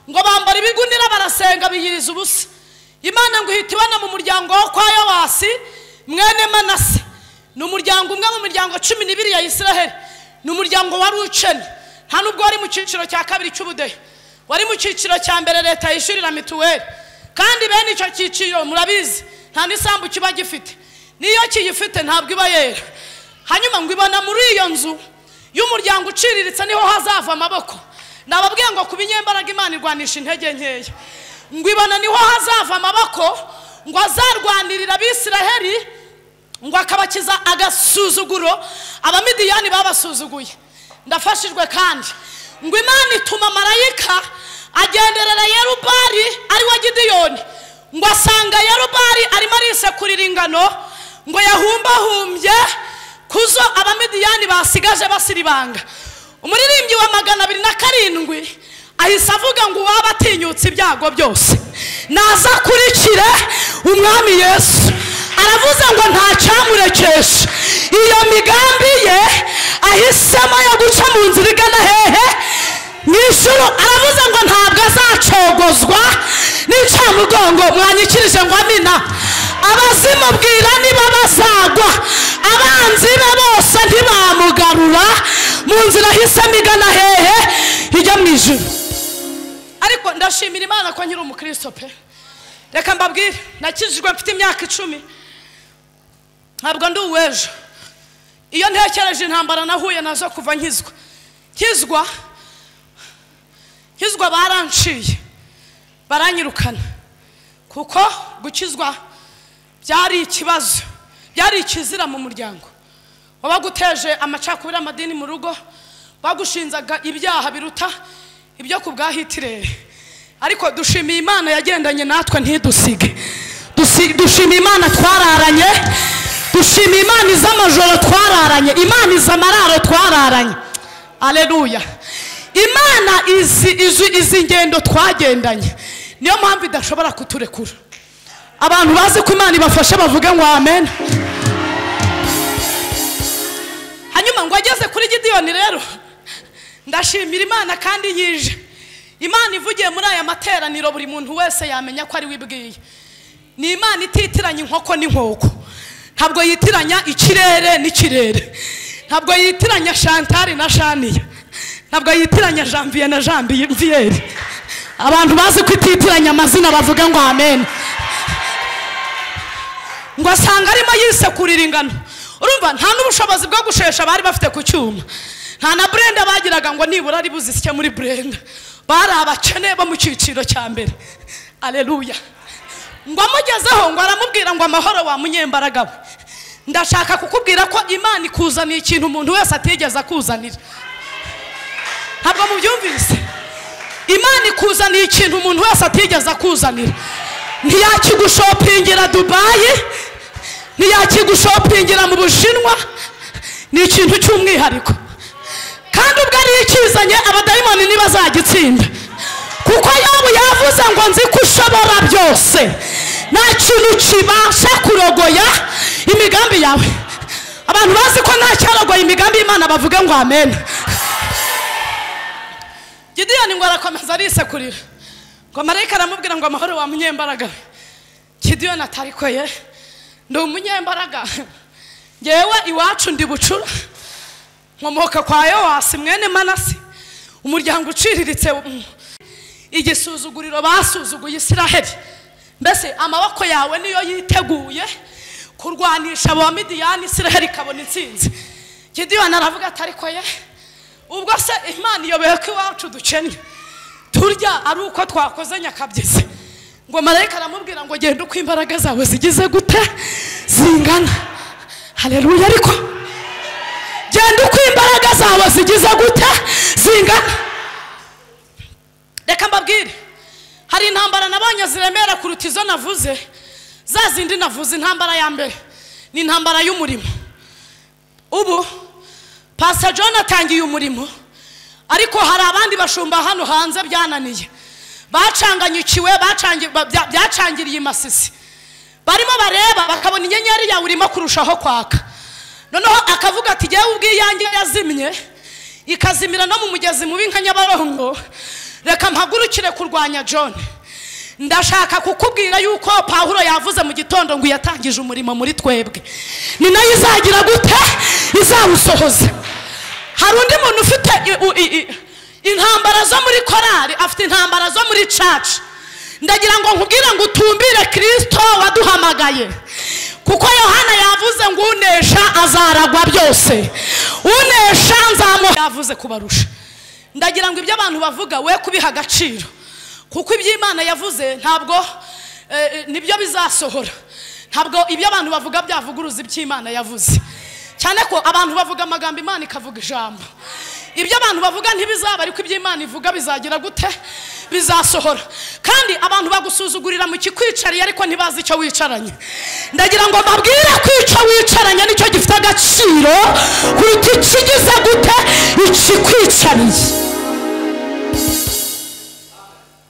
ngo bambara ibigunira barasenga biyiriza ubusa. Imana ngo ihita ibana mu muryango wo kwa Yowasi mwene Manase, ni umuryango umwe mu miryango 12 ya Isiraheli, ni umuryango wari ukene, nta nubwo wari mu cyiciro cya kabiri cy'ubudehe, wari mu cyiciro cya mbere leta yishurira mituweli, kandi bene icyo cyiciro murabizi nta n'isambu kiba gifite, niyo kiyifite ntabwo iba yera. Hanyuma ngo ibona muri iyo nzu y'umuryango uciriritse niho hazava amaboko. Nababwiye ngo kubinyembaraga Imana irwanisha intege nkeya, ngo ibona niho hazava amaboko, ngo azarwanirira Abisiraheli, ngo akabakiza agasuzuguro Abamidiyani babasuzuguye. Ndafashijwe kandi ngo Imana ituma marayika agenderera Yerubali ari wa Gideyoni, ngo asanga Yerubali arimo arisekurira ingano, ngo yahumbahumbye kuzo Abamidiyani basigaje basiribanga. Umuririmbyi wa 207 ahise avuga ngo waba atinyutse ibyago byose nazakurikire umwami Yesu. Aravuze ngo nta cyamurekesha iyo migambi ye, ahisemo yo guca mu nzira igana hehe mw'ijuru. Aravuze ngo ntabwo azacogozwa n'incamugongo. Mwanyikirije ngo amina. Abazimubwira niba bazagwa, abanzi be bose ntibamugarura mu nzira ahisemo igana hehe ijya mu ijuru. Ariko ndashimira Imana ko nkiri umukristo pe. Reka mbabwire, nakijijwe mfite imyaka 10, ntabwo ndi uwejo. Iyo ntekereje intambara nahuye nazo kuva nkizwa baranciye baranyirukana, kuko gukizwa byari ikibazo, byari ikizira mu muryango. Wabaguteje amacakubiri amadini mu rugo, bagushinzaga ibyaha biruta ibyo ku bwa Hitirere. Ariko dushimiye Imana yagendanye natwe ntidusige. Dushimiye Imana twararanye, dushimiye Imana iz'amajoro twararanye, Imana iz'amararo twararanye. Aleluya. Imana izi ngendo twagendanye niyo mpamvu idashobora kuturekura. Abantu bazi ko Imana ibafasha bavuge ngo amen. Hanyuma ngo ageze kuri Gideyoni rero ndashimira Imana kandi yije. Imana ivugiye muri aya materaniro buri muntu wese yamenya ko ari wibwiye. Ni Imana ititiranya inkoko n'inkoko, ntabwo yitiranya ikirere n'ikirere, ntabwo yitiranya Chantal na Shaniya, ntabwo yitiranya Janvier na Janvier. Abantu bazi ko ititiranya amazina bavuga ngo amen. Ngo asanga arimo yisekurira ingano. Urumva nta n'ubushobozi bwo gushesha bari bafite ku cyuma, nta na blender bagiraga ngo nibura ari buzisike muri blender, bari abakene bo mu cyiciro cya mbere. Aleluya. Ngo amugezeho ngo aramubwira ngo amahoro wa munyembaraga we, ndashaka kukubwira ko Imana ikuzaniye ikintu umuntu wese atigeze akuzanira. ntabwo mubyumvise. Imana ikuzaniye ikintu umuntu wese atigeze akuzanira. Ntiyakigushopingira Dubai, ntiyakigushopingira mu Bushinwa, ni ikintu cy'umwihariko. Kandi ubwo ari ikizanye abadayimoni ntibazagitsinda, kuko Yobu yavuze ngo nzi ko ushobora byose, nta kintu kibasha kurogoya imigambi yawe. Abantu bazi ko nta cyarogoye imigambi y'Imana bavuga ngo amen. Gideyoni ngo arakomeza arisekurira, ngo marayika aramubwira ngo amahoro wa munyembaraga. Gideyoni atari ko ye ndi umunyembaraga, ngewe iwacu ndi Bucura, nkomoka kwa Yowasi mwene Manase, umuryango uciriritse, igisuzuguriro basuzuguye Isiraheli. Mbese amaboko yawe niyo yiteguye kurwanisha abo Midiyani, Isiraheli ikabona intsinzi. Gideyoni aravuga atari ko ye, ubwo se Imana iyobeye ko iwacu dukennye turya ari uko twakoze nyakabyizi. Ngo marayika aramubwira ngo genda uko imbaraga zawe zigize gute zingana. Haleluya. Ariko genda uko imbaraga zawe zigize gute zingana. Reka mbabwire, hari intambara nabonye ziremera kuruta izo navuze. Za zindi navuze, intambara ya mbere ni intambara y'umurimo. Ubu Pastor John atangiye umurimo, ariko hari abandi bashumba hano hanze byananiye, bacanganyukiwe, byacangiriye Masisi. Barimo bareba bakabona inyenyeri yawe urimo kurushaho kwaka, noneho akavuga ati ngewe ubwiyange yazimye ikazimira no mu mugezi mubi nka Nyabarongo, reka mpagurukire kurwanya John. Ndashaka kukubwira yuko Pawulo yavuze mu gitondo ngo yatangije umurimo muri twebwe, ni nayo izagira gute izawusohoza. Hari undi muntu ufite intambara zo muri korari, afite intambara zo muri church. Ndagira ngo nkubwire ngo utumbire Kristo waduhamagaye, kuko Yohana yavuze ngo unesha azaragwa byose, unesha nzamu yavuze kubarusha. Ndagira ngo ibyo abantu bavuga we kubiha agaciro, kuko iby'Imana yavuze ntabwo nibyo bizasohora. Ntabwo ibyo abantu bavuga byavuguruza iby'Imana yavuze, cyane ko abantu bavuga amagambo Imana ikavuga ijambo. Ibyo abantu bavuga ntibizaba, ariko iby'Imana ivuga bizagira gute bizasohora. Kandi abantu bagusuzugurira mu kikwicariye ariko ntibazi icyo wicaranye. Ndagira ngo mbabwire ko icyo wicaranye nicyo gifite agaciro kuruta ikigize gute ikikwicariye.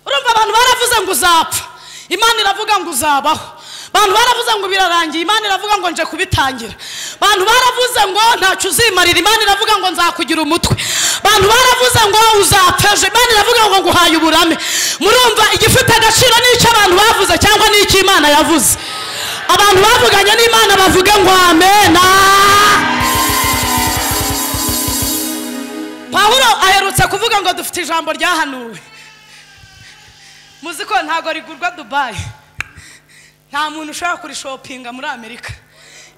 Urumva abantu baravuze ngo uzapfa, Imana iravuga ngo uzabaho. Abantu baravuze ngo birarangiye, Imana iravuga ngo nje kubitangira. Abantu baravuze ngo ntacyo uzimarira, Imana iravuga ngo nzakugira umutwe. Abantu baravuze ngo uzapfeje, Imana iravuga ngo nguhaye uburame. Murumva igifite agaciro n'icyo abantu bavuze cyangwa n'icyo Imana yavuze. Abantu bavuganye n'Imana bavuga ngo amen. Pawulo aherutse kuvuga ngo dufite ijambo ryahanuwe. Muziko ntago rigurwa Dubai, nta muntu ushaka kurishopinga muri Amerika.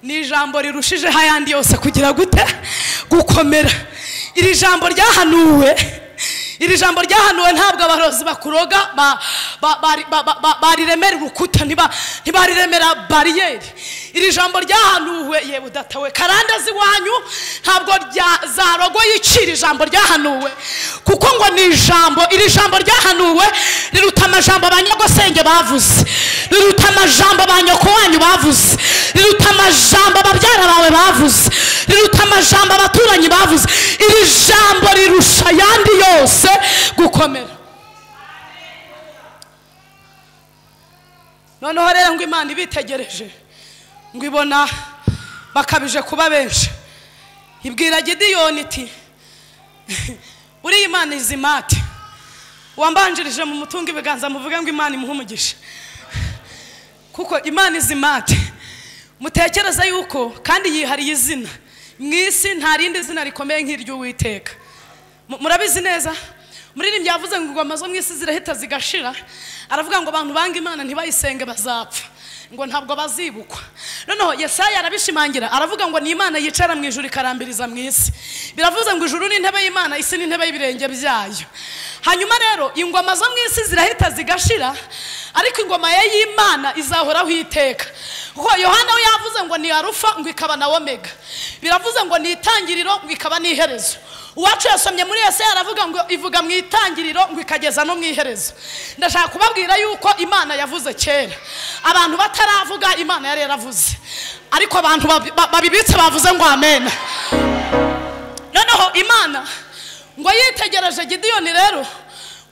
Ni ijambo rirushije hayandi yose kugira gute gukomera. Iri jambo ryahanuwe ntabwo abarozi bakuroga bariremera urukuta, ntibariremera bariyeri. Iri jambo ryahanuwe yewe datawe karanda ziwanyu ntabwo zarogo yicira ijambo ryahanuwe, kuko ngo ni ijambo. Iri jambo ryahanuwe riruta amajambo abanyagosenge bavuze, riruta amajambo abanyoko wanyu bavuze, riruta amajambo ababyara bawe bavuze, riruta amajambo abaturanyi bavuze. Iri jambo rirusha yandi yose gukomera. Noneho rero ngo Imana ibitegereje, ngo ibona bakabije kuba benshi, ibwira Gideyoni iti uri Imana izimate, wambanjirije mu mutunga ibiganza muvuge ngo Imana imuhe umugisha, kuko Imana izimate. Mutekereza yuko kandi yihariye izina mwisi, nta rindi zina rikomeye nk'iry'Uwiteka. Murabizi neza, muririmbyi yavuze ngo ingoma zo mwisi zirahita zigashira, aravuga ngo abantu banga Imana ntibayisenge bazapfa, ngo ntabwo bazibukwa. Noneho Yesaya arabishimangira, aravuga ngo ni Imana yicara mu ijuru ikarambiriza mu isi. Biravuze ngo ijuru ni intebe y'Imana, isi ni intebe y'ibirenge byayo. Hanyuma rero ingoma zo mwisi zirahita zigashira, ariko ingoma y'Imana izahoraho iteka. Kuko Yohana we yavuze ngo ni Alufa ngo ikaba na Omega. Biravuze ngo ni itangiriro ngo ikaba ni iherezo. uwacu yasomye muri Yesaya aravuga ngo ivuga mu itangiriro ngo ikageza no mu iherezo. Ndashaka kubabwira yuko Imana yavuze kera, abantu bataravuga Imana yari yaravuze, ariko abantu babibitse bavuze ngo amen. Noneho Imana ngo yitegereje Gideyoni rero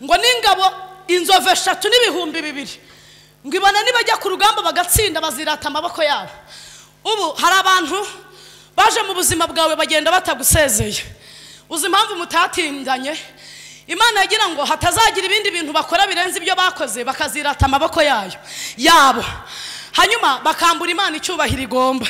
ngo n'ingabo inzovu 3 n'ibihumbi 2 ngo ibona nibajya ku rugamba bagatsinda bazirata amaboko yabo. Ubu hari abantu baje mu buzima bwawe bagenda batagusezeye, uzi impamvu mutatindanye. Imana yagira ngo hatazagira ibindi bintu bakora birenze ibyo bakoze, bakazirata amaboko yabo, hanyuma bakambura Imana icyubahiro igomba.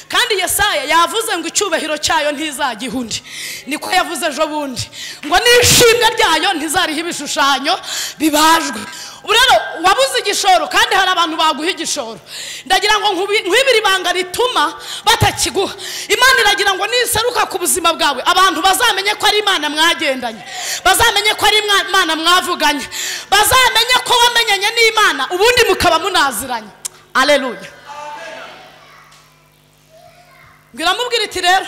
Kandi Yesaya yavuze ngo icyubahiro cyayo ntizagihundi, niko yavuze ejo bundi ngo n'ishimwe ryayo ntizariho ibishushanyo bibajwe. Urero wabuze igishoro kandi hari abantu baguha igishoro, ndagira ngo nkwibiri banga rituma batakiguha. Imana iragira ngo niseruka ku buzima bwawe abantu bazamenye ko ari Imana mwagendanye, bazamenye ko ari Imana mwavuganye, bazamenye ko wamenyanye n'Imana ubundi mukaba munaziranye. Haleluya. Ngiramubwira iti rero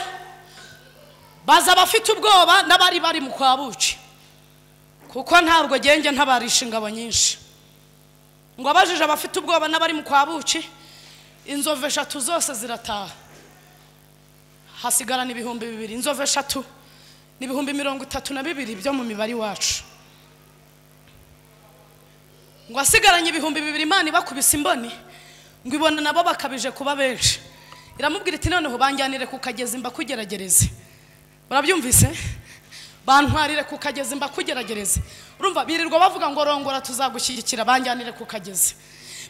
baza bafite ubwoba n'abari bari mu kwabuci, kuko ntabwo genge ntabarisha ingabo nyinshi. Ngo abajije abafite ubwoba n'abari mu kwabuci, inzovu 3 zose zirataha, hasigarana ibihumbi 2. Inzovu 3 n'ibihumbi 32 byo mu mibari wacu. Ngo asigaranye ibihumbi 2 Imana ibakubise imboni ngo ibona nabo bakabije kuba benshi. Iramubwira iti noneho banjyanire ku kagezi mbakugeragereze. Murabyumvise? Bantwarire ku kagezi mbakugeragereze. Urumva birirwa bavuga ngo rongora tuzagushyigikira, banjyanire ku kagezi.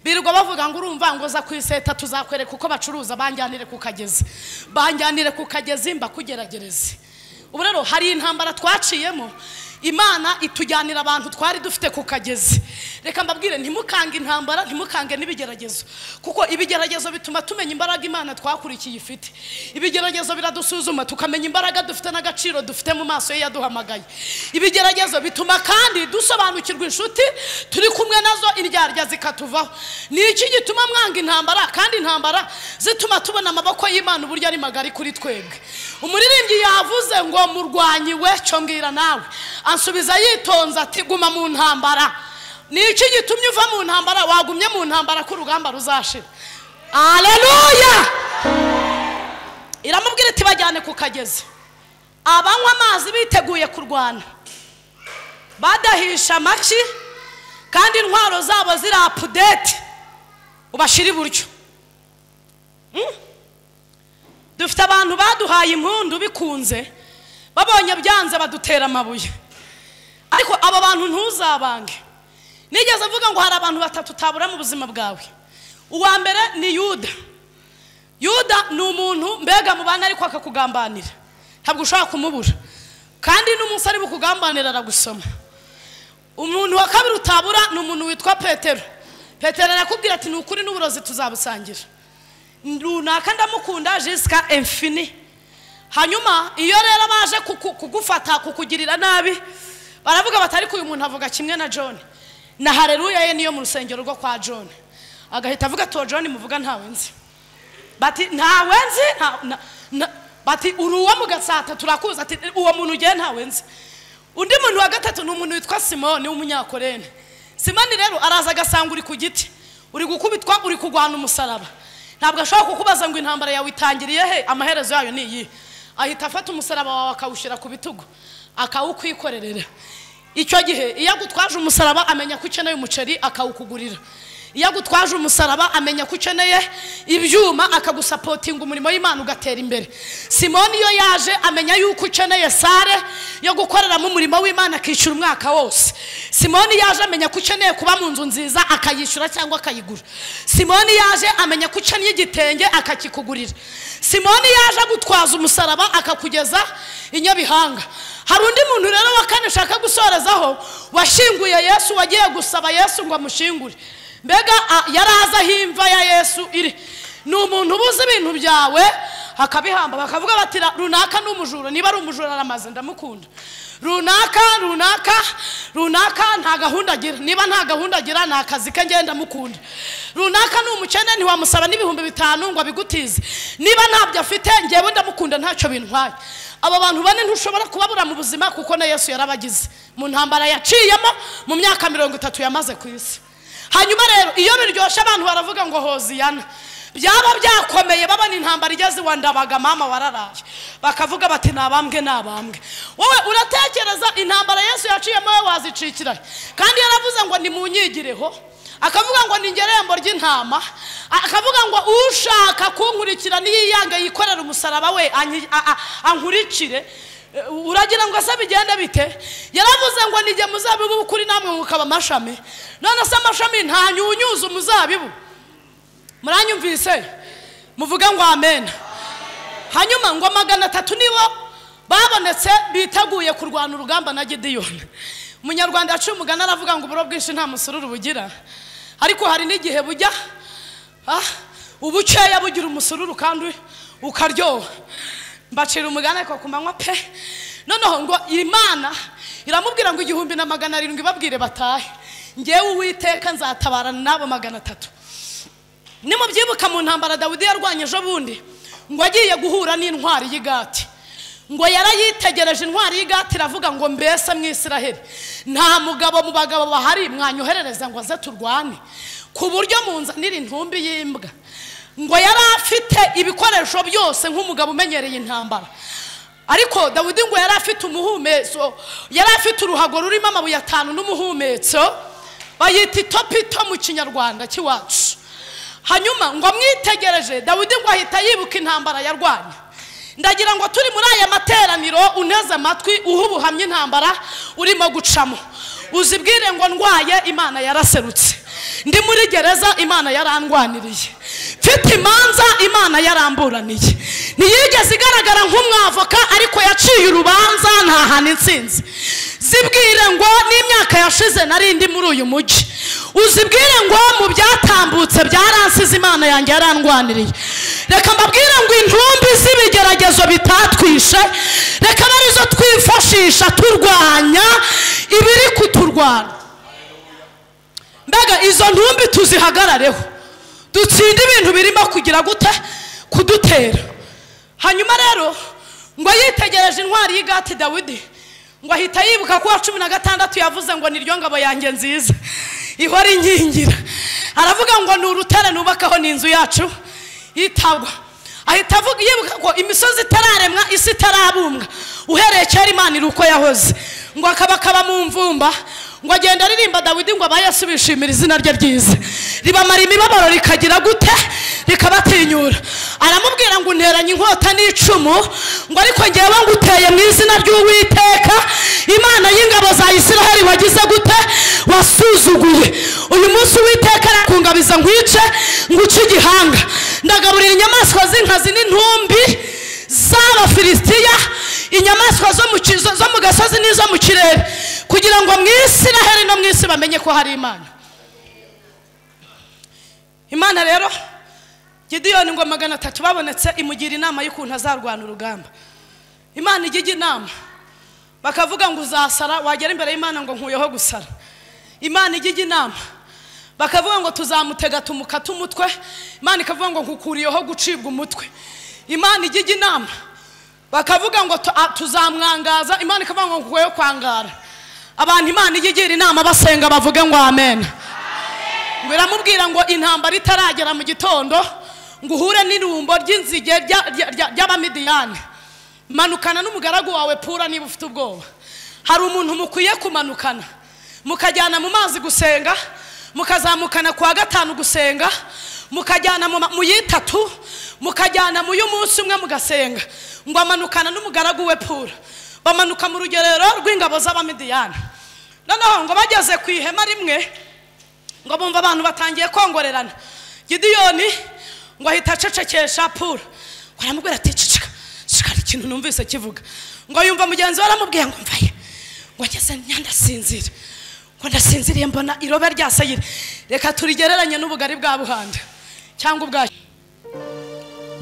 Birirwa bavuga ngo urumva ngo za kwiseta tuzakwereka uko bacuruza, banjyanire ku kagezi. Banjyanire ku kagezi mbakugeragereze. Ubu rero hari intambara twaciyemo, Imana itujyanira abantu twari dufite ku kagezi. Reka mbabwire ntimukange intambara, ntimukange n'ibigeragezo, kuko ibigeragezo bituma tumenya imbaraga Imana twakurikiye ifite. Ibigeragezo biradusuzuma tukamenya imbaraga dufite n'agaciro dufite mu maso ye yaduhamagaye. Ibigeragezo bituma kandi dusobanukirwa inshuti turi kumwe nazo, indyarya zikatuvaho. Ni iki gituma mwanga intambara? Kandi intambara zituma tubona amaboko y'Imana uburyo ari magari kuri twebwe. Umuririmbyi yavuze ngo murwanyi we cyo mbwira nawe, ansubiza yitonza ati guma mu ntambara. Ni iki gitumye uva mu ntambara? Wagumye mu ntambara ko urugamba ruzashira. Haleluya. Iramubwira iti bajyane ku kagezi, abanywa amazi biteguye kurwana, badahisha amaki kandi intwaro zabo ziri update, ubashira iburyo. Dufite abantu baduhaye impundu bikunze, babonye byanze badutera amabuye, ariko aba bantu ntuzabange. Nigeze avuga ngo hari abantu 3 tabura mu buzima bwawe. Uwa mbere ni Yuda. Yuda ni umuntu mbega mu bana ariko akakugambanira, ntabwo ushaka kumubura, kandi n'umunsi ari bukugambanira aragusoma. Umuntu wa kabiri utabura ni umuntu witwa Petero. Petero arakubwira ati nukuri n'uburozi tuzabusangira, runaka ndamukunda jusqu'à infini. Hanyuma iyo rero baje kugufata kukugirira nabi, baravuga batari ko uyu muntu avuga kimwe na John, na haleluya ye niyo mu rusengero rwo kwa John. Agahita avuga to John muvuga ntawe nzi, bati ntawe nzi, bati uruwa mu Gatsata turakuza, ati uwo muntu ugiye ntawe nzi. Undi muntu wa gatatu ni umuntu witwa Simoni w'umunyakorene. Simoni rero araza agasanga uri ku giti, uri gukubitwa, uri kugwana umusaraba. Ntabwo ashaka kukubaza ngo intambara yawe itangiriye he, amaherezo yayo ni iyi. Ahita afata umusaraba wawe akawushira ku bitugu akawukwikorerera. Icyo gihe iyo agutwaje umusaraba amenya ko ukeneye umuceri akawukugurira. Iyo agutwaje umusaraba amenya ko ukeneye ibyuma akagusapotinga umurimo w'Imana ugatera imbere. Simoni iyo yaje amenya yuko ukeneye sare yo gukoreramo umurimo w'Imana akishyura umwaka wose. Simoni yaje amenya ko ukeneye kuba mu nzu nziza akayishyura cyangwa akayigura. Simoni yaje amenya ko ukeneye igitenge akakikugurira. Simoni yaje gutwaza umusaraba akakugeza inyabihanga. Hari undi muntu rero wa kane shaka gusorezaho, washinguye Yesu, wagiye gusaba Yesu ngo amushingure. Mbega yaraza himva ya Yesu iri, ni umuntu ubuze ibintu byawe akabihamba, bakavuga bati runaka n'umujura, niba ari umujura aramaze ndamukunda. Runaka nta gahunda agira, niba nta gahunda agira nta kazi ke ngenda mukunda. Runaka ni umukene ntiwamusaba n'ibihumbi 5 ngo abigutize, niba ntabyo afite ngewe ndamukunda ntacyo bintwaye. aba bantu bane ntushobora kubabura mu buzima kuko na Yesu yarabagize mu ntambara yaciyemo mu myaka 30 yamaze ku isi. Hanyuma rero iyo biryoshye abantu baravuga ngo Hoziyana, byaba byakomeye babana intambara igeze wandabaga mama wararaye bakavuga bati nabambwe wowe uratekereza intambara Yesu yaciyemo we wazicikira kandi yaravuze ngo ni munyigireho, akavuga ngo ni ngerembo ry'intama, akavuga ngo ushaka kunkurikira niyiyanga yikorera umusaraba we ankurikire. Uragira ngo asa bigenda bite? Yaravuze ngo nige muzabibu kuri namwe mukaba amashami, none se amashami nta nyunyuza umuzabibu. Muranyumvise? Muvuga ngo amen. Hanyuma ngo 300 nibo babonetse biteguye kurwana urugamba na Gideyoni. Umunyarwanda yaciye umugana aravuga ngo uburo bwinshi nta musururu bugira, ariko hari n'igihe bujya ubuceya bugira umusururu kandi ukaryoha. Mbacira umugana ko kumanywa pe. Noneho ngo Imana iramubwira ngo 1700 babwire batahe, ngewe Uwiteka nzatabarana nabo 300. Nimubyibuka mu ntambara Dawidi yarwanyeje bundi ngo agiye guhura n'intwari y'Igati, ngo yarayitegereje intwari y'Igati iravuga ngo mbese mu Isiraheli nta mugabo mu bagabo bahari mwanyoherereza ngo aze turwane ku buryo munzanira intumbi y'imbwa. Ngo yari afite ibikoresho byose nk'umugabo umenyereye intambara, ariko Dawidi ngo yari afite umuhumetso, yari afite uruhago rurimo amabuye 5 n'umuhumetso bayita itopito mu Kinyarwanda kiwacu. Hanyuma ngo mwitegereje Dawidi ngo ahita yibuka intambara yarwanye. Ndagira ngo turi muri aya materaniro uneze amatwi uhubuhamye intambara urimo gucamo, uzibwire ngo ndwaye Imana yaraserutse, ndi muri gereza Imana yarandwaniriye, mfite imanza Imana yaramburaniye, ntiyigeze igaragara nk'umwavoka ariko yaciye urubanza ntahana intsinzi. Zibwire ngo n'imyaka yashize narindi muri uyu mujyi, uzibwire ngo mu byatambutse byaransize Imana yanjye yarandwaniriye. Reka mbabwire ngo intumbi z'ibigeragezo bitatwishe, reka barizo twifashisha turwanya ibiri kuturwana. Mbega izo ntumbi tuzihagarareho, dutsinde ibintu birimo kugira gute kudutera. Hanyuma rero ngo yitegereje intwari y'Igati Dawidi, ngo ahita yibuka ko 16 yavuze ngo niryo ngabo yanjye nziza ihora inkingira. Aravuga ngo ni urutare nubakaho n'inzu yacu itagwa. Ahita avuga yibuka ko imisozi itararemwa isi itarabumbwa uhereye kera Imana iri uko yahoze. Ngo akaba mu mvumba, ngo agenda aririmba Dawidi ngo abayese bishimira izina rye ryiza, ribamara imibabaro rikagira gute rikabatinyura. Aramubwira ngo unteranye inkota n'icumu, ngo ariko ngewe nguteye mu izina ry'Uwiteka Imana y'ingabo za Isiraheli wagize gute wasuzuguye. Uyu munsi Uwiteka arakungabiza nkwice nguce igihanga, ndagaburira inyamaswa z'inkazi n'intumbi z'Abafilistiya, inyamaswa zo mu gasozi n'izo mu kirere, kugira ngo mu Isiraheli no mu isi bamenye ko hari Imana. Imana rero Gideyoni ngo 300 babonetse imugira inama y'ukuntu azarwana urugamba. Imana igiye inama bakavuga ngo uzasara, wagera imbere y'Imana ngo nkuyeho gusara. Imana igiye inama bakavuga ngo tuzamutega tumukata umutwe, Imana ikavuga ngo nkukuriyeho gucibwa umutwe. Imana igiye inama bakavuga ngo tuzamwangaza, Imana ikavuga ngo nkuyeho kwangara. Abantu Imana igiye inama basenga bavuga ngo amen. Ngo iramubwira ngo intambara itaragera mu gitondo ngo uhure n'irumbo ry'inzige ry'Abamidiyani, manukana n'umugaragu wawe Pura niba ufite ubwoba. Hari umuntu mukwiye kumanukana mukajyana mu mazi gusenga, mukazamukana kwa 5 gusenga, mukajyana mu yitatu, mukajyana mu y'umunsi umwe mugasenga. Ngo amanukana n'umugaragu we Pura, bamanuka mu rugerero rw'ingabo z'Abamidiyani. Noneho ngo bageze ku ihema rimwe ngo bumva abantu batangiye kongorerana. Gideyoni ngo ahita acecekesha Pura, ngo aramubwira ati cicika ikintu numvise kivuga. Ngo yumva mugenzi we aramubwiye ngo mvaye, ngo ageze nyandasinzira, ngo ndasinziriye mbona irobe rya Sayiri. Reka turigereranye n'ubugari bwa Buhanda cyangwa ubwa.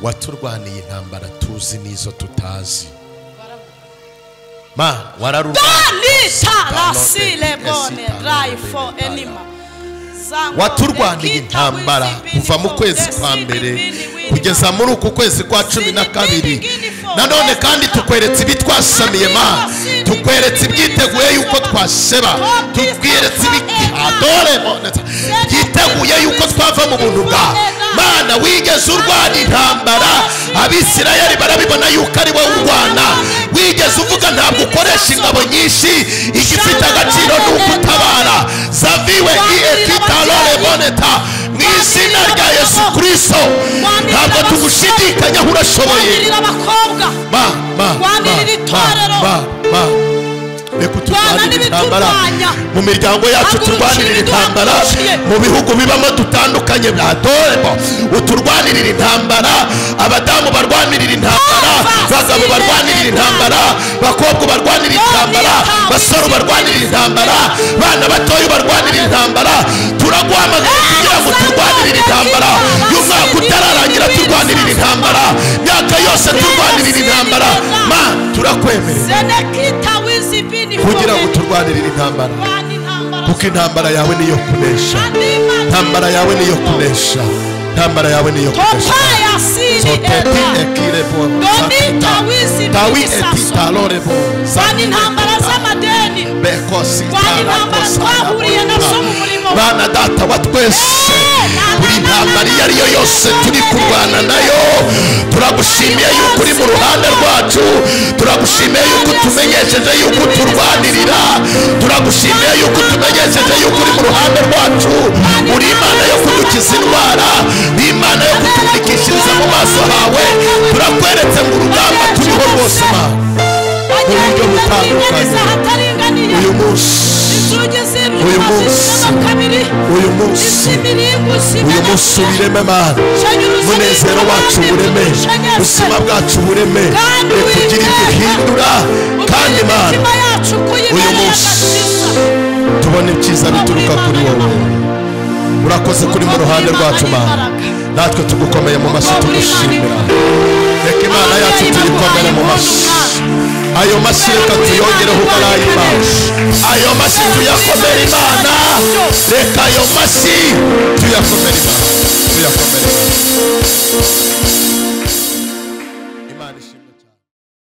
Waturwaniye intambara tuzi nizo tutazi. Ma wararurwa waturwaniye intambara kuva mu kwezi kwa mbere kugeza muri uku kwezi kwa 12 nanone kandi tukweretse ibitwasamiye ma tukweretse ibyiteguye yuko twaseba tukweretse byiteguye yuko twava mu buntu bwawe mana wigeze urwana intambara abisirayeli barabibona yuko ari wowe urwana wigeze uvuga ntabwo ukoresha ingabo nyinshi igifite agaciro ni ukutabara zaviwe ietitalore boneta mu izina rya Yesu Kristo ntabwo tugushidikanyaho urashoboye reka turwanirire intambara mu miryango yacu turwanirire intambara mu bihugu bibamo dutandukanye bya dorebo uturwanirire intambara abadamu barwanirire intambara abagabo barwanirire intambara bakobwa barwanirire intambara basore barwanirire intambara bana batoya barwanirire intambara turaguhamagara kugira ngo turwanirire intambara y'umwaka utararangira turwanirire intambara myaka yose turwanirire intambara ma turakwemerera kugira ngo turwanirire intambara kuko intambara yawe niyo kunesha intambara yawe niyo kunesha intambara yawe niyo kunesha soteti ekirebo tawi etitalorebo zani intambara z'amadeni bekosi twahuriye nazo mu murimo bana data wa twese buri intambara iyo ariyo yose turi kurwana nayo turagushimiye yuko uri mu ruhande rwacu turagushimiye yuko tumenyesheje yuko turwanirira turagushimiye yuko tumenyesheje yuko uri mu ruhande rwacu uri Imana yo kudukiza indwara Imana yo kutumurikishiriza mu maso hawe turakweretse mu rugamba turiho rwose ma mu buryo butandukanye uyu munsi ubireme mana umunezero wacu bureme ubuzima bwacu bureme reka ugire ibyo uhindura kandi mana uyu munsi tubone ibyiza bituruka kuri wowe urakoze kuri mu ruhande rwacu mana natwe tugukomeye mu mashyi tugushimira reka Imana yacu tuyikomere mu mashyi ayo mashyi reka tuyongereho ubarayi Imana ayo mashyi tuyakomere Imana reka ayo mashyi tuyakomere Imana